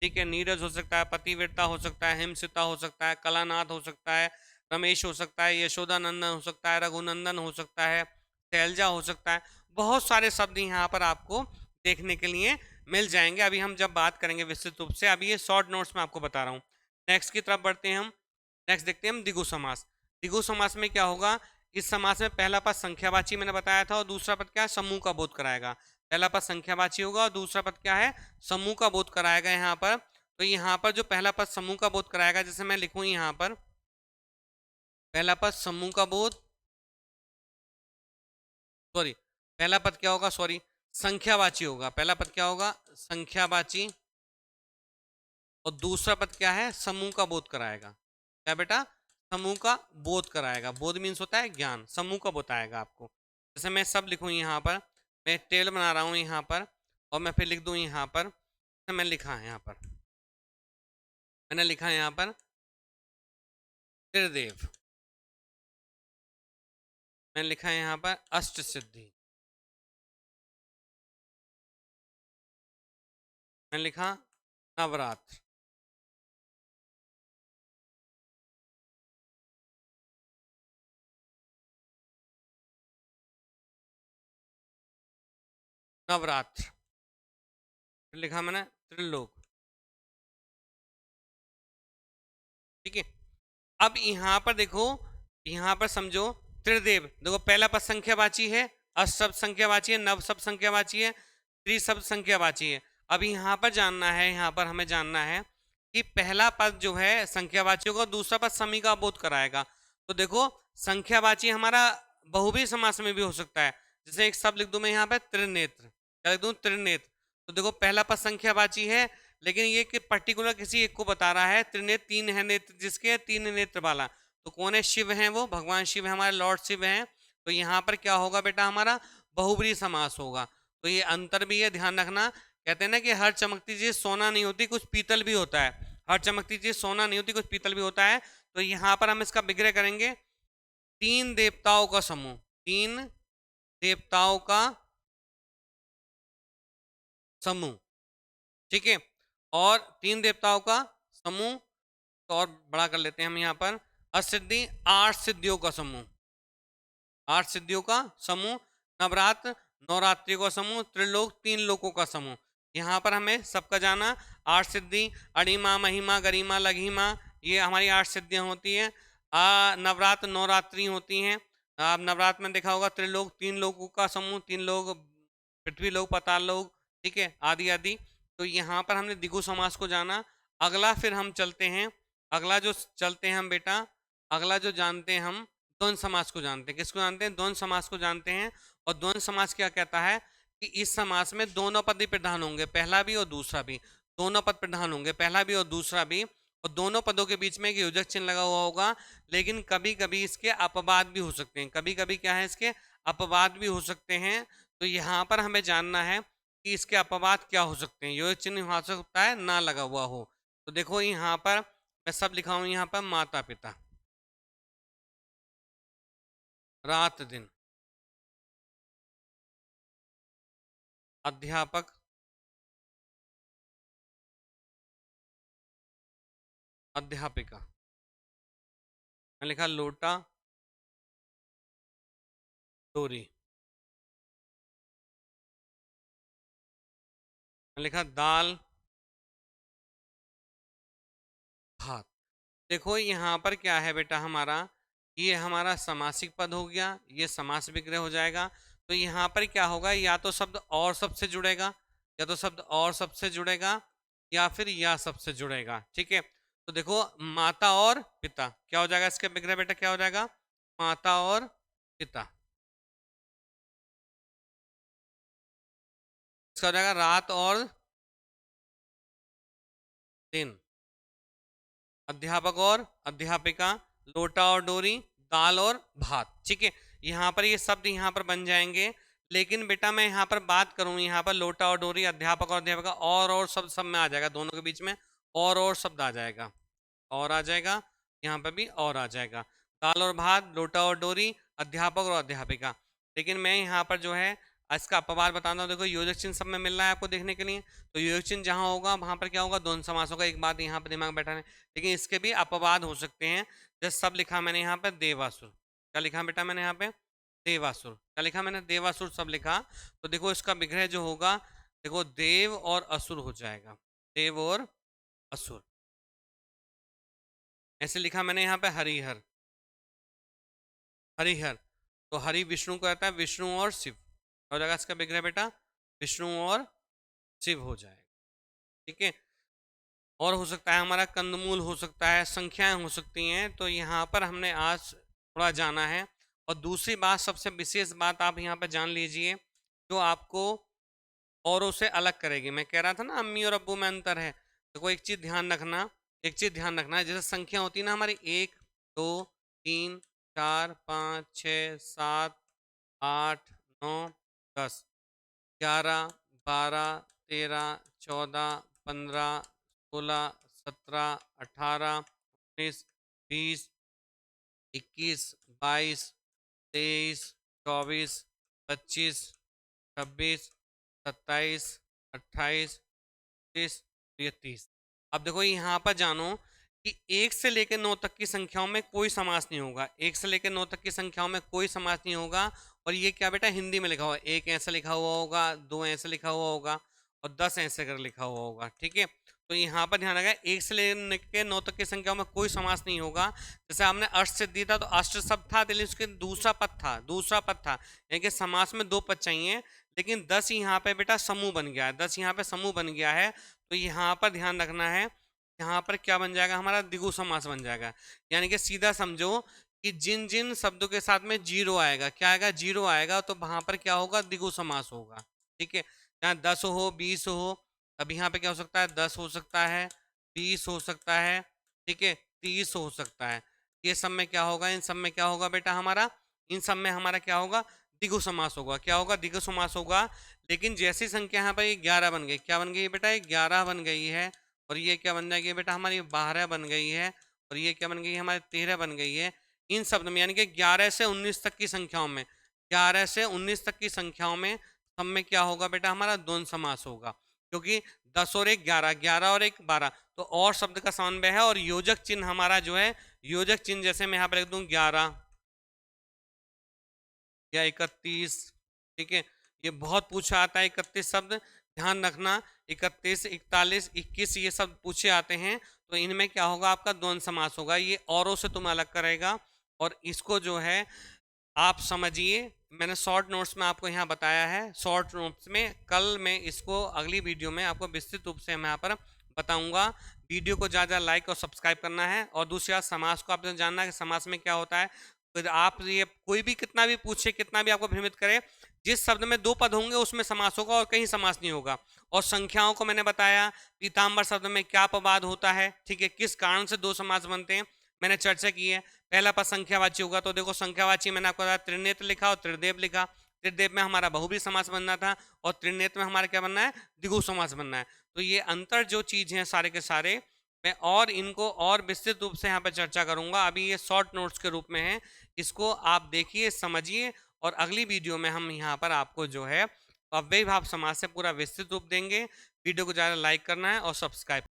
ठीक है, नीरज हो सकता है, पतिव्रता हो सकता है, हिमसिता हो सकता है, कलानाथ हो सकता है, रमेश हो सकता है, यशोदानंदन हो सकता है, रघुनंदन हो सकता है, शैलजा हो सकता है। बहुत सारे शब्द यहाँ पर आपको देखने के लिए मिल जाएंगे। अभी हम जब बात करेंगे विस्तृत रूप से, अभी ये शॉर्ट नोट्स में आपको बता रहा हूँ। नेक्स्ट की तरफ बढ़ते हैं हम। नेक्स्ट देखते हैं हम द्विगु समास। द्विगु समास में क्या होगा? इस समास में पहला पद संख्यावाची मैंने बताया था और दूसरा पद क्या है? समूह का बोध कराएगा। पहला पद संख्यावाची होगा और दूसरा पद क्या है? समूह का बोध कराएगा यहाँ पर। तो यहाँ पर जो पहला पद समूह का बोध कराएगा, जैसे मैं लिखूं यहाँ पर पहला पद समूह का बोध, सॉरी पहला पद क्या होगा, सॉरी संख्यावाची होगा। पहला पद क्या होगा? संख्यावाची। और दूसरा पद क्या है? समूह का बोध कराएगा। क्या बेटा? समूह का बोध कराएगा। बोध मीन्स होता है ज्ञान, समूह का बताएगा आपको। जैसे मैं सब लिखूं यहाँ पर, मैं टेबल बना रहा हूँ यहाँ पर और मैं फिर लिख दूं यहाँ पर, मैंने लिखा है यहाँ पर, मैंने लिखा है यहाँ पर त्रिदेव, मैंने लिखा है यहाँ पर अष्ट सिद्धि, मैंने लिखा नवरात्र, नवरात्र, फिर लिखा मैंने त्रिलोक, ठीक है। अब यहाँ पर देखो, यहाँ पर समझो त्रिदेव, देखो पहला पद संख्यावाची है, अष्ट शब्द संख्यावाची है, नव शब्द संख्यावाची है, त्रि शब्द संख्यावाची है। अब यहाँ पर जानना है, यहाँ पर हमें जानना है कि पहला पद जो है संख्यावाची होगा, दूसरा पद समी का बोध कराएगा। तो देखो संख्यावाची हमारा बहुब्री समास में भी हो सकता है। जैसे एक शब्द लिख दूं मैं यहाँ पे त्रिनेत्र, क्या लिख दूं? त्रिनेत्र। तो देखो पहला पद संख्यावाची है, लेकिन ये कि पर्टिकुलर किसी एक को बता रहा है। त्रिनेत्र, तीन है नेत्र जिसके, तीन नेत्र वाला। तो कौन है? शिव है, वो भगवान शिव है, हमारे लॉर्ड शिव हैं। तो यहाँ पर क्या होगा बेटा? हमारा बहुब्री समास होगा। तो ये अंतर भी है, ध्यान रखना। कहते हैं ना कि हर चमकती चीज सोना नहीं होती, कुछ पीतल भी होता है। हर चमकती चीज सोना नहीं होती, कुछ पीतल भी होता है। तो यहाँ पर हम इसका विग्रह करेंगे, तीन देवताओं का समूह, तीन देवताओं का समूह, ठीक है। और तीन देवताओं का समूह, तो और बड़ा कर लेते हैं हम यहाँ पर, असिद्धि, 8 सिद्धियों का समूह, 8 सिद्धियों का समूह, नवरात्र, नवरात्रि का समूह, त्रिलोक, 3 लोकों का समूह। यहाँ पर हमें सबका जाना, 8 सिद्धि, अणिमा, महिमा, गरिमा, लघिमा, ये हमारी 8 सिद्धियाँ होती हैं। नवरात्र, नवरात्रि होती हैं। आप नवरात्र में देखा होगा त्रिलोक, 3 लोगों का समूह, 3 लोग, पृथ्वी लोग, पाताल लोग, ठीक है, आदि आदि। तो यहाँ पर हमने द्विगु समास को जाना। अगला फिर हम चलते हैं, अगला जो चलते हैं हम बेटा, अगला जो जानते हैं हम, द्वंद्व समास को जानते हैं। किसको जानते हैं? द्वंद्व समास को जानते हैं। और द्वंद्व समास क्या कहता है कि इस समास में दोनों पद ही प्रधान होंगे, पहला भी और दूसरा भी, दोनों पद प्रधान होंगे, पहला भी और दूसरा भी। और दोनों पदों के बीच में एक योजक चिन्ह लगा हुआ होगा। लेकिन कभी कभी इसके अपवाद भी हो सकते हैं, कभी कभी क्या है, इसके अपवाद भी हो सकते हैं। तो यहाँ पर हमें जानना है कि इसके अपवाद क्या हो सकते हैं। योजक चिन्ह हो सकता है ना लगा हुआ हो, तो देखो यहाँ पर मैं सब लिखा हूं, यहाँ पर माता पिता, रात दिन, अध्यापक, अध्यापिका। मैं लिखा लोटा डोरी, मैं लिखा दाल भात। देखो यहाँ पर क्या है बेटा हमारा, ये हमारा समासिक पद हो गया, ये समास विग्रह हो जाएगा। तो यहाँ पर क्या होगा, या तो शब्द और सबसे जुड़ेगा, या तो शब्द और सबसे जुड़ेगा, या फिर या सबसे जुड़ेगा। ठीक है, तो देखो माता और पिता क्या हो जाएगा, इसके विग्रह बेटा क्या हो जाएगा, माता और पिता। इसका हो जाएगा रात और दिन, अध्यापक और अध्यापिका, लोटा और डोरी, दाल और भात। ठीक है, यहाँ पर ये शब्द यहाँ पर बन जाएंगे। लेकिन बेटा मैं यहाँ पर बात करूँ, यहाँ पर लोटा और डोरी, अध्यापक और अध्यापिका, और शब्द सब में आ जाएगा, दोनों के बीच में और शब्द आ जाएगा, और आ जाएगा, यहाँ पर भी और आ जाएगा। दाल और भात, लोटा और डोरी, अध्यापक और अध्यापिका। लेकिन मैं यहाँ पर जो है इसका अपवाद बताता हूँ। देखो योजक चिन्ह सब में मिल रहा है आपको देखने के लिए, तो योजक चिन्ह जहाँ होगा वहाँ पर क्या होगा, द्वंद्व समास होगा। एक बात यहाँ पर दिमाग में बैठा है, लेकिन इसके भी अपवाद हो सकते हैं। जैसे सब लिखा मैंने यहाँ पे देवासुर, क्या लिखा बेटा मैंने यहाँ पे, देवासुर। क्या लिखा मैंने, देवासुर सब लिखा। तो देखो इसका विग्रह जो होगा, देखो देव और असुर हो जाएगा, देव और असुर। ऐसे लिखा मैंने यहाँ पे हरिहर, हरिहर। तो हरि विष्णु को रहता है, विष्णु और शिव हो जाएगा इसका विग्रह बेटा, विष्णु और शिव हो जाएगा। ठीक है, और हो सकता है हमारा कंदमूल हो सकता है, संख्याएं हो सकती हैं। तो यहाँ पर हमने आज थोड़ा जाना है। और दूसरी बात, सबसे विशेष बात आप यहाँ पर जान लीजिए, जो आपको औरों से अलग करेगी। मैं कह रहा था ना अम्मी और अब्बू में अंतर है, देखो एक चीज ध्यान रखना, एक चीज ध्यान रखना है, जैसे संख्या होती है ना हमारी 1 2 3 4 5 6 7 8 9 10 11 12 13 14 15 16 17 18 19 20 21 22 23 24 25 26 27 28 30 30। अब देखो यहाँ पर जानो कि 1 से लेकर 9 तक की संख्याओं में कोई समास नहीं होगा, 1 से लेकर 9 तक की संख्याओं में कोई समास नहीं होगा। और ये क्या बेटा हिंदी में लिखा हुआ है, 1 ऐसे लिखा हुआ होगा, 2 ऐसे लिखा हुआ होगा, और 10 ऐसे कर लिखा हुआ होगा। ठीक है, तो यहाँ पर ध्यान रखा, 1 से लेकर 9 तक की संख्याओं में कोई समास नहीं होगा। जैसे आपने अष्ट से दिया था, तो अष्ट शब्द था, दिल्ली उसके दूसरा पद था, दूसरा पद था, यानी कि समास में 2 पद चाहिए। लेकिन 10 यहाँ पे बेटा समूह बन गया है, 10 यहाँ पे समूह बन गया है। तो यहाँ पर ध्यान रखना है, यहाँ पर क्या बन जाएगा हमारा, द्विगु समास बन जाएगा। यानी कि सीधा समझो कि जिन जिन शब्दों के साथ में जीरो आएगा, क्या आएगा, जीरो आएगा, तो वहां पर क्या होगा, द्विगु समास होगा। ठीक है, यहाँ 10 हो 20 हो, अब यहाँ पे क्या हो सकता है, 10 हो सकता है, 20 हो सकता है, ठीक है, 30 हो सकता है। ये सब में क्या होगा, इन सब में क्या होगा बेटा हमारा, इन सब में हमारा क्या होगा, द्विगु समास होगा। क्या होगा, द्विगु समास होगा। लेकिन जैसी संख्या यहाँ पर 11 बन गई, क्या बन गई बेटा, 11 बन गई है। और ये क्या बन जाएगी बेटा हमारी, 12 बन गई है। और ये क्या बन गई है हमारी, 13 बन गई है। इन शब्द में यानी कि 11 से 19 तक की संख्याओं में, 11 से 19 तक की संख्याओं में सब में क्या होगा बेटा हमारा, द्वंद्व समास होगा। क्योंकि 10 और 1 11, 11 और 1 12, तो और शब्द का समन्वय है। और योजक चिन्ह हमारा जो है, योजक चिन्ह जैसे मैं यहाँ पर लिख दूं 11 या 31। ठीक है, ये बहुत पूछा आता है 31 शब्द, ध्यान रखना, 31 41 21 ये सब पूछे आते हैं। तो इनमें क्या होगा, आपका द्वंद्व समास होगा, ये औरों से तुम्हें अलग करेगा। और इसको जो है आप समझिए, मैंने शॉर्ट नोट्स में आपको यहाँ बताया है, शॉर्ट नोट्स में कल मैं इसको अगली वीडियो में आपको विस्तृत रूप से मैं यहाँ पर बताऊंगा। वीडियो को ज़्यादा लाइक और सब्सक्राइब करना है। और दूसरी बात, समास को आपने जानना है कि समास में क्या होता है। फिर आप ये कोई भी कितना भी पूछे, कितना भी आपको भ्रमित करे, जिस शब्द में 2 पद होंगे उसमें समास होगा और कहीं समास नहीं होगा। और संख्याओं को मैंने बताया, पीताम्बर शब्द में क्या अपवाद होता है, ठीक है, किस कारण से 2 समास बनते हैं, मैंने चर्चा की है। पहला पद संख्यावाची होगा, तो देखो संख्यावाची मैंने आपको बताया, त्रिनेत्र लिखा और त्रिदेव लिखा। त्रिदेव में हमारा बहुब्रीहि समास बनना था, और त्रिनेत्र में हमारा क्या बनना है, द्विगु समास बनना है। तो ये अंतर जो चीज है सारे के सारे, मैं और इनको और विस्तृत रूप से यहाँ पे चर्चा करूंगा। अभी ये शॉर्ट नोट्स के रूप में है, इसको आप देखिए, समझिए, और अगली वीडियो में हम यहाँ पर आपको जो है अव्ययी भाव समास से पूरा विस्तृत रूप देंगे। वीडियो को ज़्यादा लाइक करना है और सब्सक्राइब